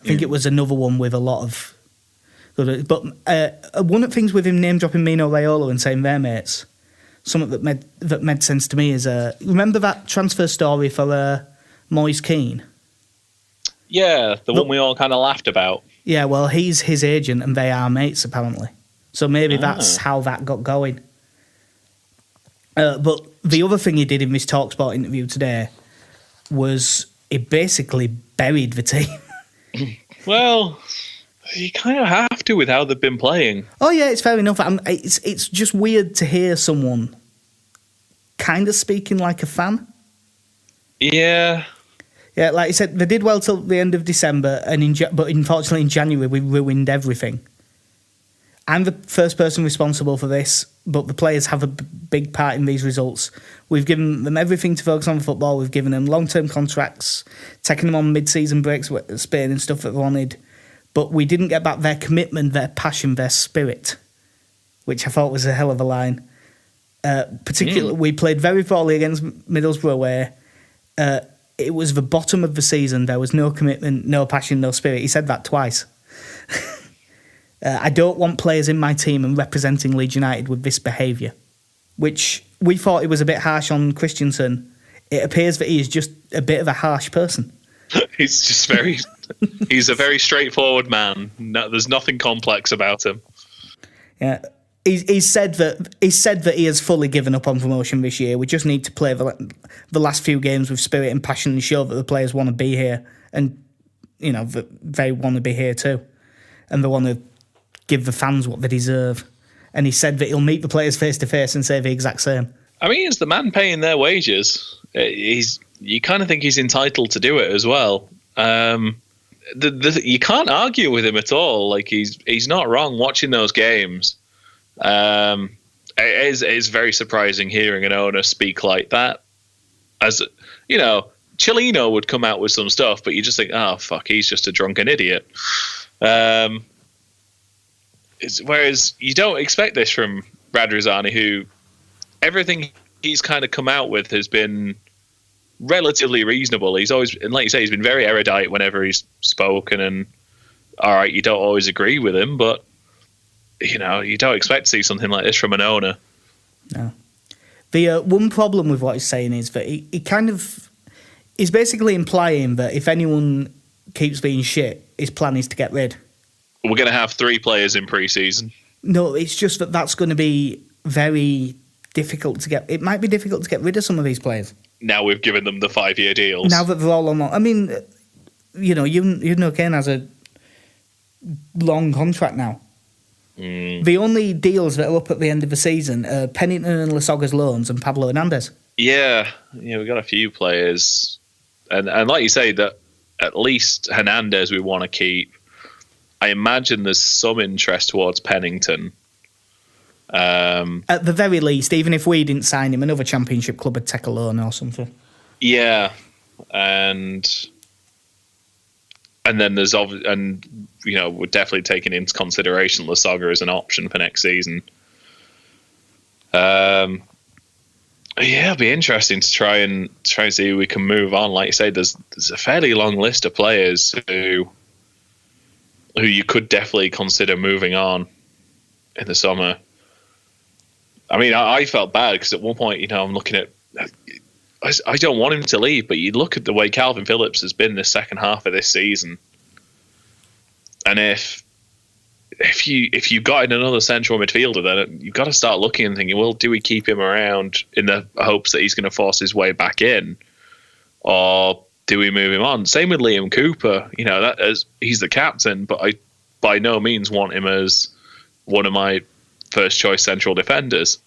I think it was another one with a lot of... But one of the things with him name-dropping Mino Raiola and saying they're mates, something that made sense to me is... remember that transfer story for Moise Keane? Yeah, the one we all kind of laughed about. Yeah, well, he's his agent and they are mates, apparently. So maybe that's how that got going. But the other thing he did in this TalkSport interview today was he basically buried the team. Well, you kind of have to with how they've been playing. Oh yeah, it's fair enough. It's just weird to hear someone kind of speaking like a fan. Yeah. Yeah, like I said, they did well till the end of December, but unfortunately in January we ruined everything. I'm the first person responsible for this, but the players have a big part in these results. We've given them everything to focus on football. We've given them long-term contracts, taken them on mid-season breaks with Spain and stuff that they wanted. But we didn't get back their commitment, their passion, their spirit, which I thought was a hell of a line. Particularly, we played very poorly against Middlesbrough away. It was the bottom of the season. There was no commitment, no passion, no spirit. He said that twice. I don't want players in my team and representing Leeds United with this behaviour, which we thought it was a bit harsh on Christensen. It appears that he is just a bit of a harsh person. He's just he's a very straightforward man. No, there's nothing complex about him. Yeah. He's said that he has fully given up on promotion this year. We just need to play the last few games with spirit and passion and show that the players want to be here, and that they want to be here too, and they want to give the fans what they deserve. And he said that he'll meet the players face to face and say the exact same. I mean, it's the man paying their wages. You kind of think he's entitled to do it as well. You can't argue with him at all. Like he's not wrong watching those games. It is very surprising hearing an owner speak like that. As Chilino would come out with some stuff, but you just think, oh fuck, he's just a drunken idiot. Whereas you don't expect this from Radrizzani, who everything he's kind of come out with has been relatively reasonable. He's always, and like you say, he's been very erudite whenever he's spoken. And all right, you don't always agree with him, but you don't expect to see something like this from an owner. No. The one problem with what he's saying is that he's basically implying that if anyone keeps being shit, his plan is to get rid. We're going to have 3 players in pre-season. No, it's just that's going to be very difficult to get. It might be difficult to get rid of some of these players. Now we've given them the 5-year deals. Now that they're all on. I mean, Kane has a long contract now. The only deals that are up at the end of the season are Pennington and Lasogga's loans and Pablo Hernandez. Yeah, we've got a few players. And like you say, that at least Hernandez we want to keep. I imagine there's some interest towards Pennington. At the very least, even if we didn't sign him, another championship club would take a loan or something. Yeah, and then there's we're definitely taking into consideration Lasogga as an option for next season. It'll be interesting to try and see if we can move on. Like you say, there's a fairly long list of players who you could definitely consider moving on in the summer. I mean, I felt bad because at one point, I'm looking at. I don't want him to leave, but you look at the way Calvin Phillips has been the second half of this season, and if you got in another central midfielder, then you've got to start looking and thinking, well, do we keep him around in the hopes that he's going to force his way back in, or do we move him on? Same with Liam Cooper. He's the captain, but I by no means want him as one of my first choice central defenders.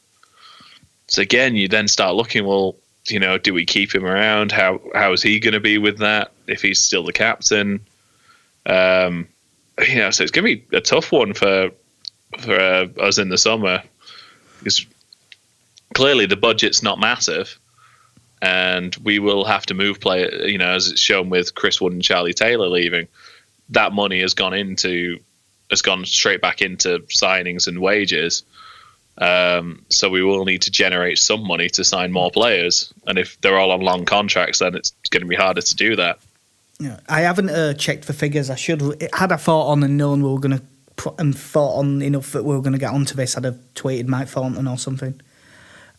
So again, you then start looking, well, do we keep him around? How is he going to be with that if he's still the captain? So it's going to be a tough one for us in the summer, because clearly the budget's not massive, and we will have to move play. As it's shown with Chris Wood and Charlie Taylor leaving, that money has gone straight back into signings and wages. So we will need to generate some money to sign more players, and if they're all on long contracts, then it's going to be harder to do that. Yeah, I haven't checked for figures. I should. Had I thought on and known we were going to, and thought on enough that we were going to get onto this, I'd have tweeted Mike Thornton or something.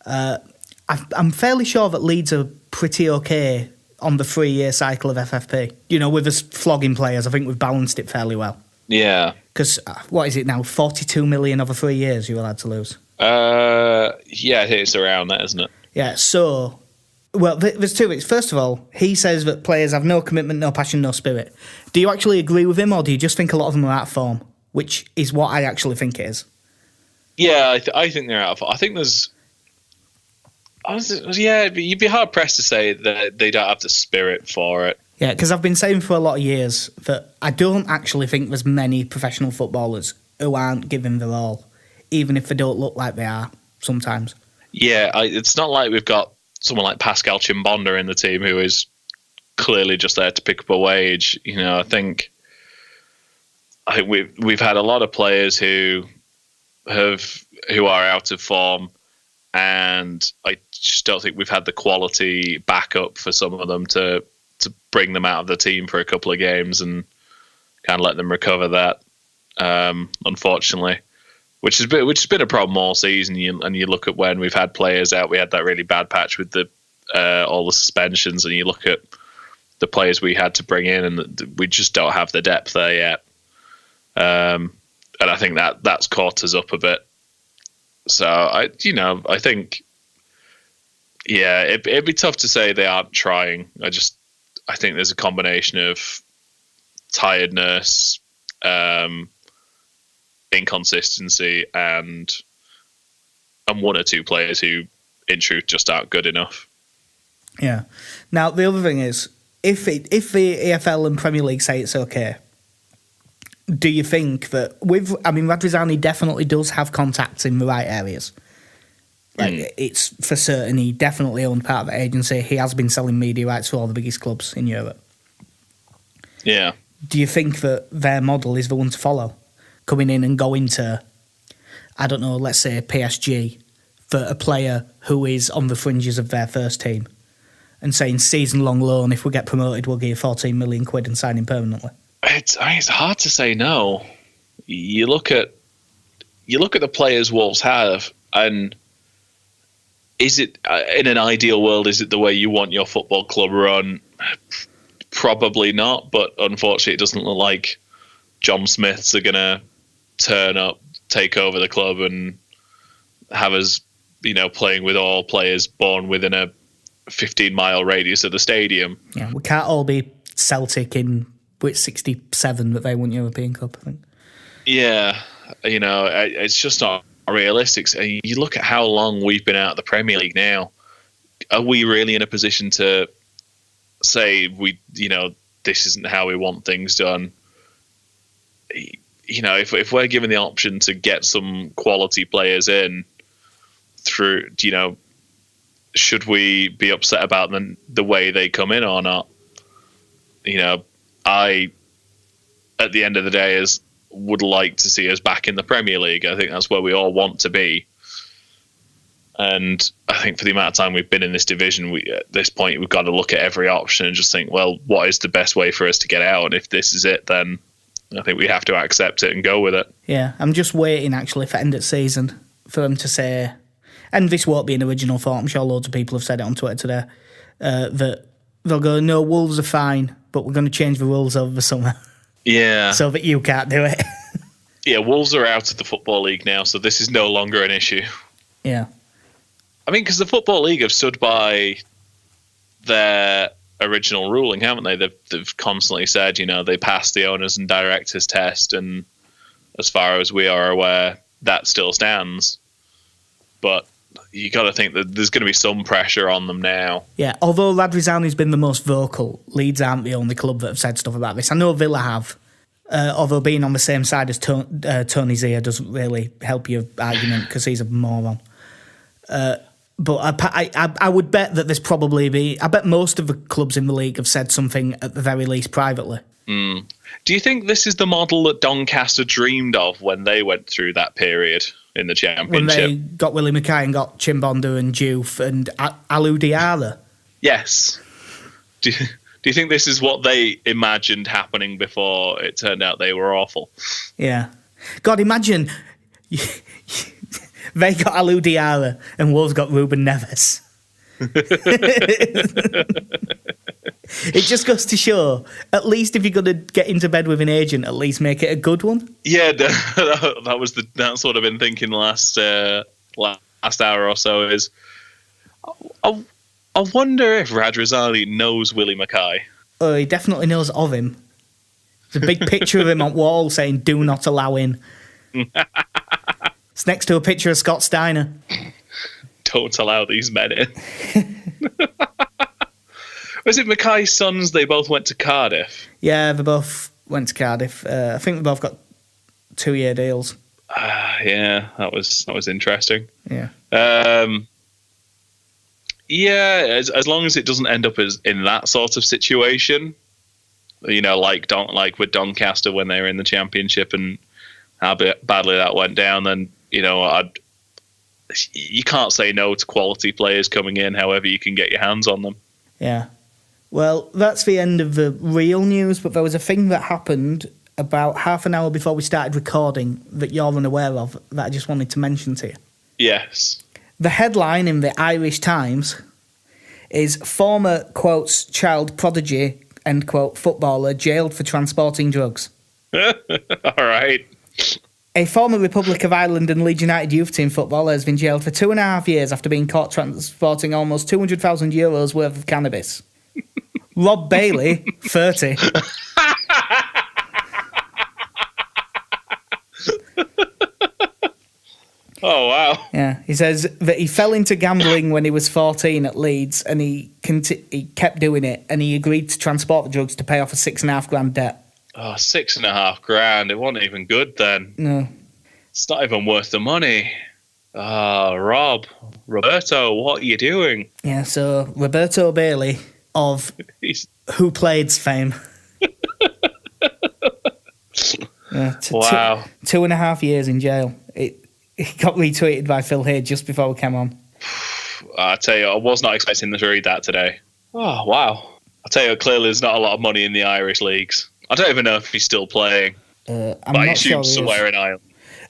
I'm fairly sure that Leeds are pretty okay on the 3-year cycle of FFP. With us flogging players, I think we've balanced it fairly well. Yeah. Because what is it now? 42 million over 3 years you're allowed to lose. Yeah, I think it's around that, isn't it? Yeah. So, well, there's 2 things. First of all, he says that players have no commitment, no passion, no spirit. Do you actually agree with him, or do you just think a lot of them are out of form? Which is what I actually think it is. Yeah, I think they're out of form. I think there's. Yeah, you'd be hard pressed to say that they don't have the spirit for it. Yeah, because I've been saying for a lot of years that I don't actually think there's many professional footballers who aren't giving their all, even if they don't look like they are sometimes. Yeah, it's not like we've got someone like Pascal Chimbonda in the team who is clearly just there to pick up a wage. I think we've had a lot of players who are out of form, and I just don't think we've had the quality backup for some of them to bring them out of the team for a couple of games and kind of let them recover that. unfortunately, which has been a problem all season. And you look at when we've had players out, we had that really bad patch with all the suspensions, and you look at the players we had to bring in, and we just don't have the depth there yet. And I think that's caught us up a bit. So I think, yeah, it'd be tough to say they aren't trying. I think there's a combination of tiredness, inconsistency, and one or two players who, in truth, just aren't good enough. Yeah. Now the other thing is, if the EFL and Premier League say it's okay, do you think that Radrizzani definitely does have contacts in the right areas? Like, it's for certain he definitely owned part of the agency. He has been selling media rights to all the biggest clubs in Europe. Yeah. Do you think that their model is the one to follow? Coming in and going to, I don't know, let's say PSG, for a player who is on the fringes of their first team, and saying season-long loan, if we get promoted, we'll give you 14 million quid and sign him permanently? It's hard to say no. You look at the players Wolves have, and is it, in an ideal world, is it the way you want your football club run? Probably not, but unfortunately it doesn't look like John Smiths are going to turn up, take over the club, and have us, playing with all players born within a 15-mile radius of the stadium. Yeah, we can't all be Celtic in 67 that they won European Cup, I think. Yeah, it's just not realistic. And you look at how long we've been out of the Premier League now. Are we really in a position to say this isn't how we want things done? If we're given the option to get some quality players in through, should we be upset about the way they come in or not? I, at the end of the day, would like to see us back in the Premier League. I think that's where we all want to be. And I think for the amount of time we've been in this division, at this point, we've got to look at every option and just think, well, what is the best way for us to get out? And if this is it, then I think we have to accept it and go with it. Yeah, I'm just waiting, actually, for end of season for them to say, and this won't be an original thought, I'm sure loads of people have said it on Twitter today, that they'll go, no, Wolves are fine, but we're going to change the rules over the summer. Yeah. So that you can't do it. Yeah, Wolves are out of the Football League now, so this is no longer an issue. Yeah. I mean, because the Football League have stood by their original ruling, haven't they? They've constantly said, they passed the owners and directors test, and as far as we are aware, that still stands. But you got to think that there's going to be some pressure on them now. Yeah, although Radrizzani's been the most vocal, Leeds aren't the only club that have said stuff about this. I know Villa have, although being on the same side as Tony Zia doesn't really help your argument because he's a moron. But I would bet that there's probably I bet most of the clubs in the league have said something at the very least privately. Mm. Do you think this is the model that Doncaster dreamed of when they went through that period in the Championship? When they got Willie Mackay and got Chimbonda and Diouf and Alou Diarra? Yes. Do you think this is what they imagined happening before it turned out they were awful? Yeah. God, imagine they got Alou Diarra and Wolves got Ruben Neves. It just goes to show, at least if you're going to get into bed with an agent, at least make it a good one. Yeah, that's what I've been thinking last hour or so. Is I wonder if Radrizzani knows Willie Mackay. Oh, he definitely knows of him. There's a big picture of him on wall saying "Do not allow in." It's next to a picture of Scott Steiner. Don't allow these men in. Was it Mackay's sons? They both went to Cardiff. Yeah, they both went to Cardiff. I think they both got 2-year deals. Yeah, that was interesting. Yeah. Yeah, as long as it doesn't end up as in that sort of situation, like with Doncaster when they were in the Championship and how badly that went down, then you can't say no to quality players coming in. However, you can get your hands on them. Yeah. Well, that's the end of the real news, but there was a thing that happened about half an hour before we started recording that you're unaware of that I just wanted to mention to you. Yes. The headline in the Irish Times is former, quotes, child prodigy, end quote, footballer jailed for transporting drugs. All right. A former Republic of Ireland and Leeds United youth team footballer has been jailed for 2.5 years after being caught transporting almost €200,000 worth of cannabis. Rob Bailey, 30. Oh, wow. Yeah, he says that he fell into gambling when he was 14 at Leeds, and he kept doing it, and he agreed to transport the drugs to pay off a $6,500 debt. Oh, $6,500. It wasn't even good then. No. It's not even worth the money. Oh, Roberto, what are you doing? Yeah, so Roberto Bailey of Who Played's fame. Yeah, Wow. 2.5 years in jail. It got retweeted by Phil Hay just before we came on. I tell you, I was not expecting to read that today. Oh, wow. I tell you, clearly there's not a lot of money in the Irish leagues. I don't even know if he's still playing. I'm but I not sure assume somewhere in Ireland.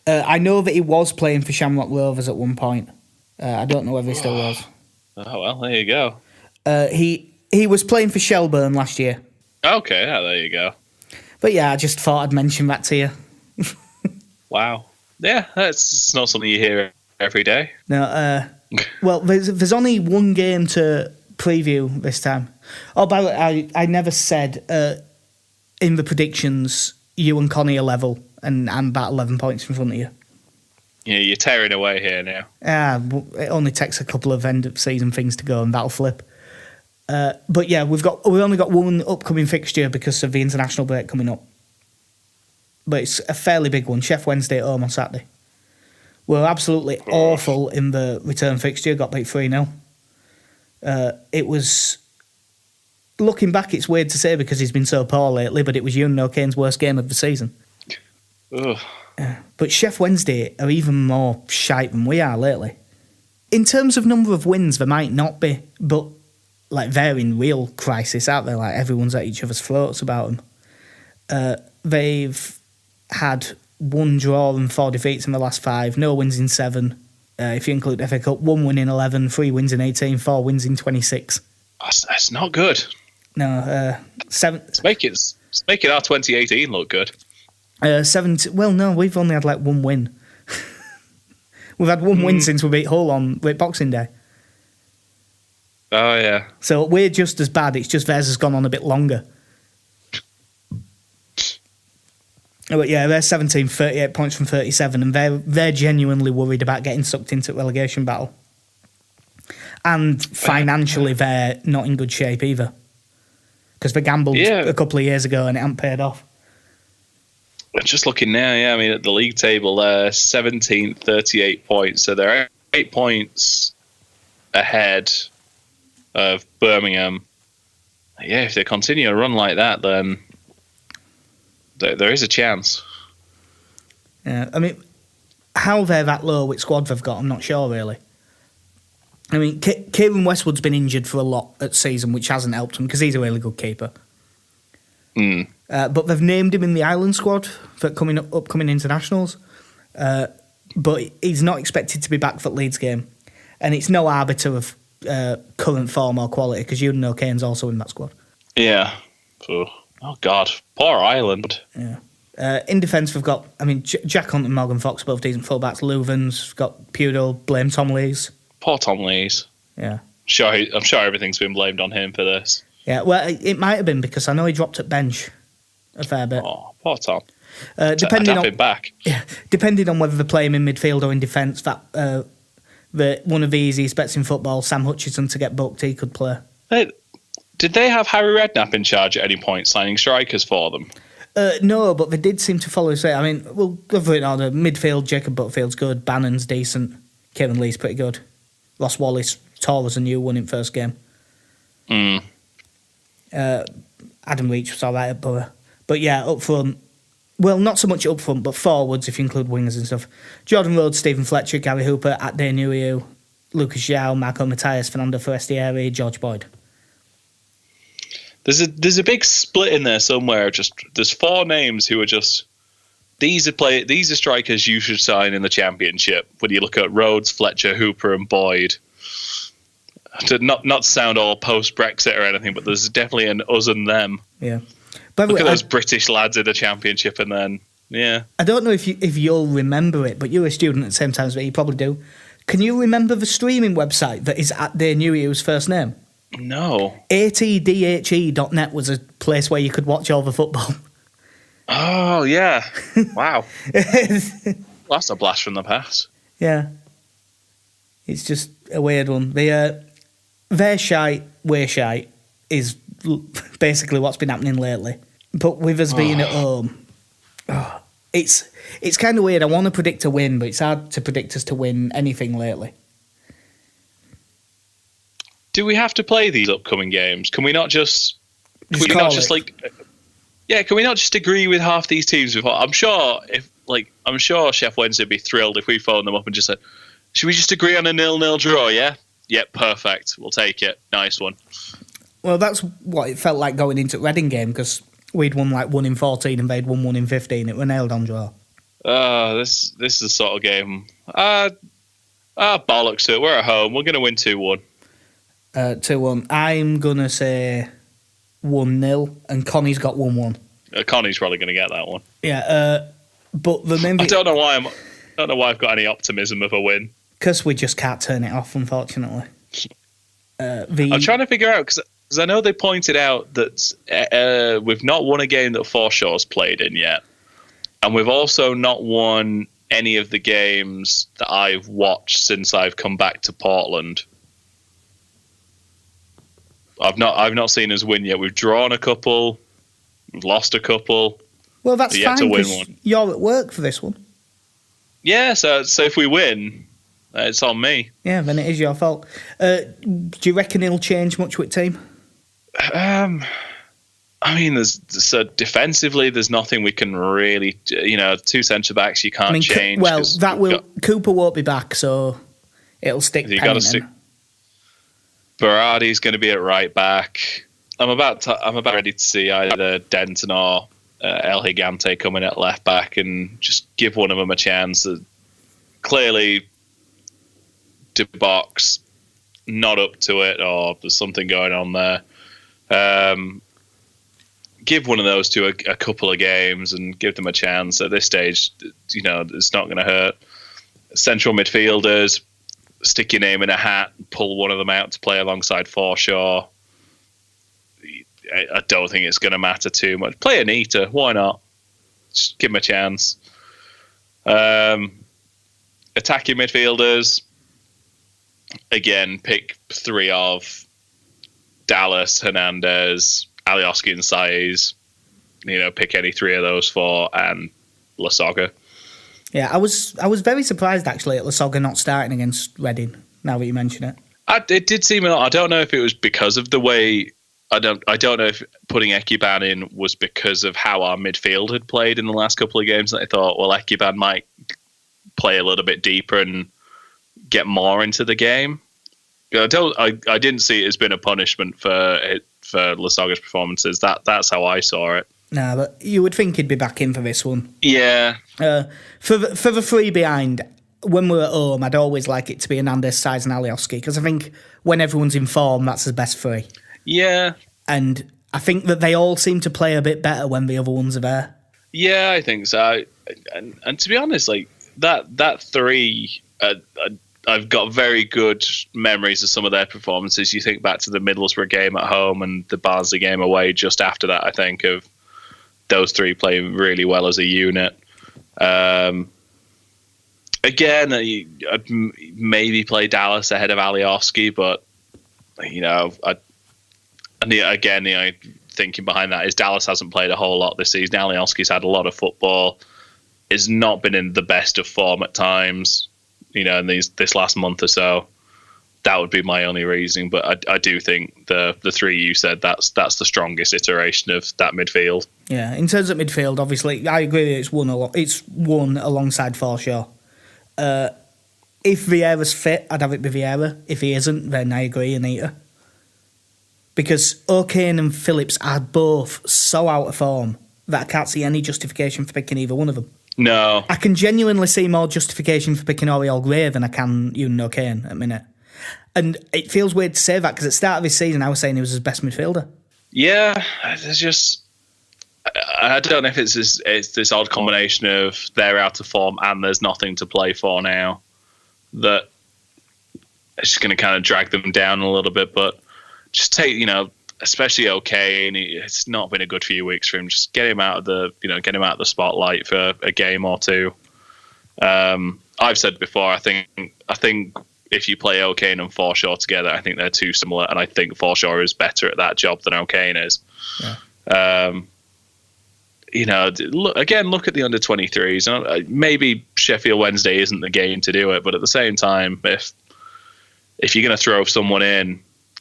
I know that he was playing for Shamrock Rovers at one point. I don't know whether he still was. Oh, well, there you go. He was playing for Shelburne last year. Okay, yeah, there you go. But yeah, I just thought I'd mention that to you. Wow. Yeah, that's not something you hear every day. No, well, there's only one game to preview this time. Oh, by the way, I never said in the predictions you and Connie are level, and I'm about 11 points in front of you. Yeah, you're tearing away here now. It only takes a couple of end of season things to go, and that'll flip. But yeah, we've only got one upcoming fixture because of the international break coming up. But it's a fairly big one. Sheffield Wednesday at home on Saturday. We're absolutely awful in the return fixture. Got beat 3-0. It was... Looking back, it's weird to say because he's been so poor lately, but it was Ewan O'Kane's worst game of the season. Ugh. But Sheffield Wednesday are even more shite than we are lately. In terms of number of wins, there might not be, but like they're in real crisis, aren't they? Like everyone's at each other's throats about them. They've had 1 draw and 4 defeats in the last 5, no wins in 7. If you include FA Cup, 1 win in 11, 3 wins in 18, 4 wins in 26. That's not good. No, 7. Let's make it our 2018 look good. 7. Well, no, we've only had like 1 win. We've had 1 win since we beat Hull on Boxing Day. Oh, yeah. So we're just as bad, it's just theirs has gone on a bit longer. But yeah, they're 17, 38 points from 37, and they're genuinely worried about getting sucked into the relegation battle. And financially, they're not in good shape either. Because they gambled a couple of years ago and it hasn't paid off. Just looking now, yeah, I mean, at the league table, they're 17th, 38 points. So they're 8 points ahead of Birmingham. Yeah, if they continue a run like that, then there is a chance. Yeah, I mean, how they're that low with squad they've got, I'm not sure, really. I mean, Kieran Westwood's been injured for a lot at season, which hasn't helped him because he's a really good keeper. But they've named him in the Ireland squad for upcoming internationals. But he's not expected to be back for the Leeds game. And it's no arbiter of current form or quality because Ewan O'Kane's also in that squad. Yeah. Oh, God. Poor Ireland. Yeah. In defence, we've got, I mean, Jack Hunt and Morgan Fox, both decent fullbacks. Leuven's got Pudel, blame Tom Lees. Poor Tom Lees. Yeah. I'm sure everything's been blamed on him for this. Yeah, well, it might have been because I know he dropped at bench a fair bit. Oh, poor Tom. Depending on him back. Yeah, depending on whether they play him in midfield or in defence, that one of the easiest bets in football, Sam Hutchinson to get booked, he could play. Did they have Harry Redknapp in charge at any point, signing strikers for them? No, but they did seem to follow suit. I mean, we'll go for it in order. Midfield, Jacob Butfield's good. Bannon's decent. Kieran Lee's pretty good. Ross Wallace tore as a new one in first game. Adam Reach was all right at Borough. But yeah, up front, well, not so much up front, but forwards, if you include wingers and stuff. Jordan Rhodes, Stephen Fletcher, Gary Hooper, Ade Nuhiu, Lucas João, Marco Matias, Fernando Forestieri, George Boyd. There's a big split in there somewhere. Just there's 4 names who are just these are strikers you should sign in the Championship. When you look at Rhodes, Fletcher, Hooper, and Boyd, to not sound all post Brexit or anything, but there's definitely an us and them. Yeah. Look at those British lads in the Championship, and then I don't know if you'll remember it, but you're a student at the same time as me. You probably do. Can you remember the streaming website that is at They Knew You's first name? No. atdhe.net was a place where you could watch all the football. Oh, yeah. Wow. Well, that's a blast from the past. Yeah. It's just a weird one. They're shite, we're shite is basically what's been happening lately. But with us being at home, it's kind of weird. I want to predict a win, but it's hard to predict us to win anything lately. Do we have to play these upcoming games? Can we not just... Can we not just agree with half these teams? I'm sure Sheffield Wednesday would be thrilled if we phoned them up and just said, should we just agree on a 0-0 draw, yeah? Yep, perfect. We'll take it. Nice one. Well, that's what it felt like going into Reading game, because we'd won like 1 in 14 and they'd won 1 in 15. It were nailed on draw. This is the sort of game. Bollocks to it. We're at home. We're going to win 2-1. 2-1. I'm going to say 1-0, and Connie's got 1-1. Connie's probably going to get that one. Yeah, but the main I don't know why I've got any optimism of a win. Because we just can't turn it off, unfortunately. I'm trying to figure out, because I know they pointed out that we've not won a game that Forshaw's played in yet. And we've also not won any of the games that I've watched since I've come back to Portland. I've not seen us win yet. We've drawn a couple, we've lost a couple. Well, that's yet fine, to win because one. You're at work for this one. Yeah, so if we win, it's on me. Yeah, then it is your fault. Do you reckon it'll change much with team? I mean, defensively, there's nothing we can really, 2 centre backs you can't change. Cooper won't be back, so it'll stick. You got to stick. Berardi's going to be at right back. I'm about ready to see either Denton or El Gigante coming at left back and just give one of them a chance. Clearly, DeBock's not up to it, or there's something going on there. Give one of those to a couple of games and give them a chance. At this stage, it's not going to hurt. Central midfielders, stick your name in a hat, pull one of them out to play alongside Forshaw. I don't think it's going to matter too much. Play Anita, why not? Just give him a chance. Attacking midfielders, again, pick 3 of Dallas, Hernandez, Alioski and Saez. Pick any 3 of those 4, and Lasogga. Yeah, I was very surprised actually at Lasogga not starting against Reading. Now that you mention it, it did seem. I don't know if it was because of the way. I don't know if putting Ekuban in was because of how our midfield had played in the last couple of games. That I thought, well, Ekuban might play a little bit deeper and get more into the game. I didn't see it as been a punishment for Lasogga's performances. That's how I saw it. No, but you would think he'd be back in for this one. Yeah. For the 3 behind, when we're at home, I'd always like it to be Hernandez, Saez and Alioski, because I think when everyone's in form, that's the best 3. Yeah. And I think that they all seem to play a bit better when the other ones are there. Yeah, I think so. And to be honest, like that 3, I've got very good memories of some of their performances. You think back to the Middlesbrough game at home and the Barnsley game away just after that, I think, of those 3 playing really well as a unit. Again, I'd maybe play Dallas ahead of Alioski, but, thinking behind that is Dallas hasn't played a whole lot this season. Alioski's had a lot of football. Has not been in the best of form at times, in this last month or so. That would be my only reasoning, but I do think the 3 you said, that's the strongest iteration of that midfield. Yeah, in terms of midfield, obviously, I agree that it's one alongside Forshaw. If Vieira's fit, I'd have it be Vieira. If he isn't, then I agree, Anita. Because O'Kane and Phillips are both so out of form that I can't see any justification for picking either one of them. No. I can genuinely see more justification for picking Oriol Gray than I can Ewan O'Kane at the minute. And it feels weird to say that because at the start of his season, I was saying he was his best midfielder. Yeah, there's just... I don't know if it's this odd combination of they're out of form and there's nothing to play for now that it's just going to kind of drag them down a little bit. But just take, especially O'Kane, it's not been a good few weeks for him. Just get him out of the spotlight for a game or two. I've said before, I think if you play O'Kane and Forshaw together, I think they're too similar, and I think Forshaw is better at that job than O'Kane is. Yeah. Look at the under-23s. Maybe Sheffield Wednesday isn't the game to do it, but at the same time, if you're going to throw someone in,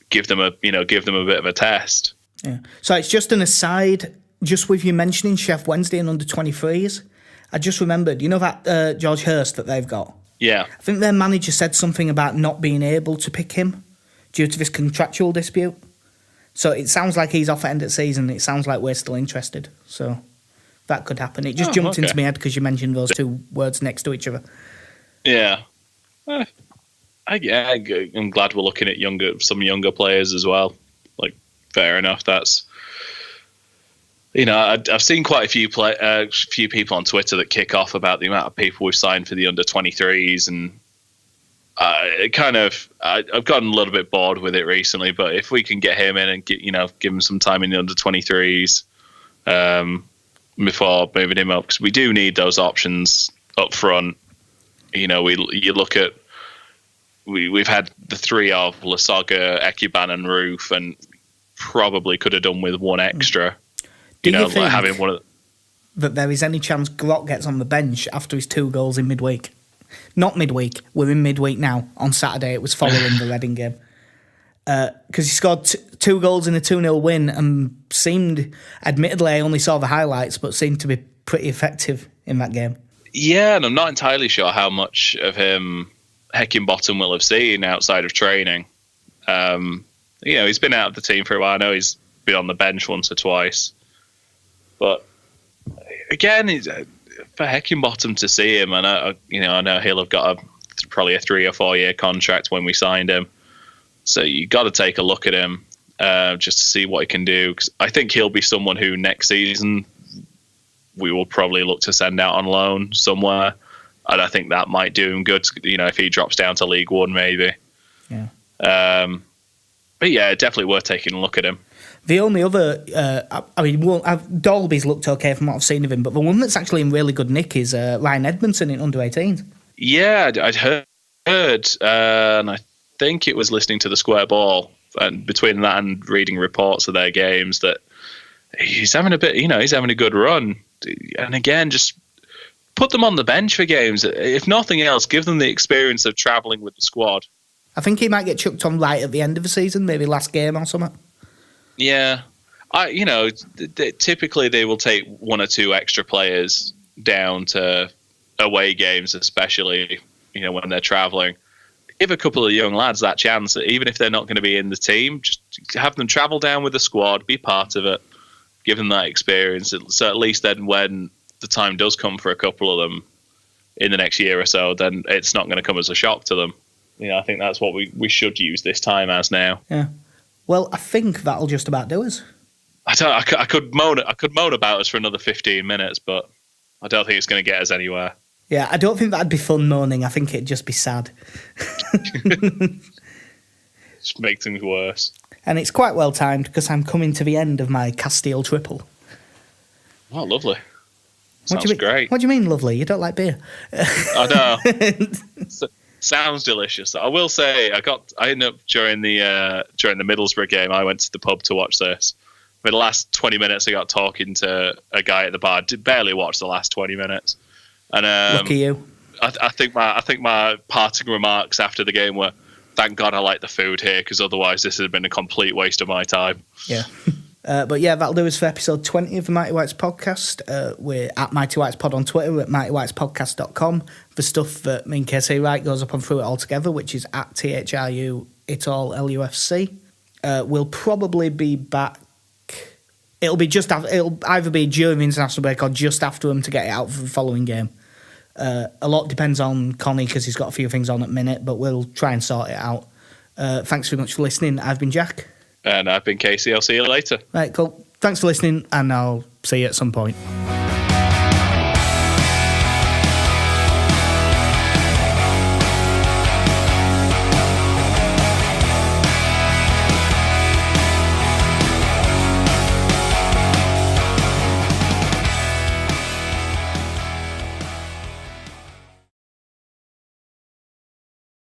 give them a bit of a test. Yeah. So it's just an aside, just with you mentioning Sheffield Wednesday and under-23s, I just remembered, that George Hurst that they've got? Yeah. I think their manager said something about not being able to pick him due to this contractual dispute. So it sounds like he's off at end of season. It sounds like we're still interested. So that could happen. It just jumped into my head because you mentioned those two words next to each other. Yeah. I'm glad we're looking at some younger players as well. Like, fair enough. That's, I've seen quite a few people on Twitter that kick off about the amount of people we've signed for the under-23s, and I've gotten a little bit bored with it recently. But if we can get him in and give him some time in the under-23s before moving him up, because we do need those options up front. You look at. We've had the three of Lasogga, Ekuban and Roof, and probably could have done with one extra. Do you think having one of that there is any chance Grot gets on the bench after his 2 goals in midweek? Not midweek. We're in midweek now. On Saturday, it was following the Reading game. Because he scored 2 goals in a 2-0 win and seemed, admittedly, I only saw the highlights, but seemed to be pretty effective in that game. Yeah, and I'm not entirely sure how much of him Heckingbottom will have seen outside of training. He's been out of the team for a while. I know he's been on the bench once or twice. But again, for Heckingbottom to see him, and I know he'll have got probably a 3 or 4 year contract when we signed him. So you got to take a look at him just to see what he can do. 'Cause I think he'll be someone who next season we will probably look to send out on loan somewhere. And I think that might do him good, if he drops down to League One, maybe. Yeah. But yeah, definitely worth taking a look at him. The only other, Dolby's looked okay from what I've seen of him, but the one that's actually in really good nick is Ryan Edmondson in under-18s. Yeah, I'd heard, and I think it was listening to the Square Ball, and between that and reading reports of their games, that he's having he's having a good run. And again, just put them on the bench for games. If nothing else, give them the experience of travelling with the squad. I think he might get chucked on right at the end of the season, maybe last game or something. Yeah. Typically they will take 1 or 2 extra players down to away games, especially, when they're travelling. Give a couple of young lads that chance, even if they're not going to be in the team, just have them travel down with the squad, be part of it, give them that experience. So at least then when the time does come for a couple of them in the next year or so, then it's not going to come as a shock to them. I think that's what we should use this time as now. Yeah. Well, I think that'll just about do us. I could moan about us for another 15 minutes, but I don't think it's going to get us anywhere. Yeah, I don't think that'd be fun moaning. I think it'd just be sad. Just make things worse. And it's quite well timed because I'm coming to the end of my Castile triple. Oh, lovely. Sounds great. What do you mean, lovely? You don't like beer? I know. Sounds delicious. I will say, I ended up during the Middlesbrough game, I went to the pub to watch this. For the last 20 minutes, I got talking to a guy at the bar. Barely watched the last 20 minutes. And lucky you. I think my parting remarks after the game were, "Thank God I like the food here, because otherwise this would have been a complete waste of my time." Yeah. But yeah, that'll do us for episode 20 of the Mighty Whites podcast. We're at Mighty Whites Pod on Twitter. We're at mightywhitespodcast.com. For stuff that me and KC write goes up on Through It All Together, which is at THRU It All LUFC. We'll probably be back. It'll either be during the international break or just after them to get it out for the following game. A lot depends on Connie because he's got a few things on at the minute, but we'll try and sort it out. Thanks very much for listening. I've been Jack. And I've been Casey. I'll see you later. Right, cool. Thanks for listening, and I'll see you at some point.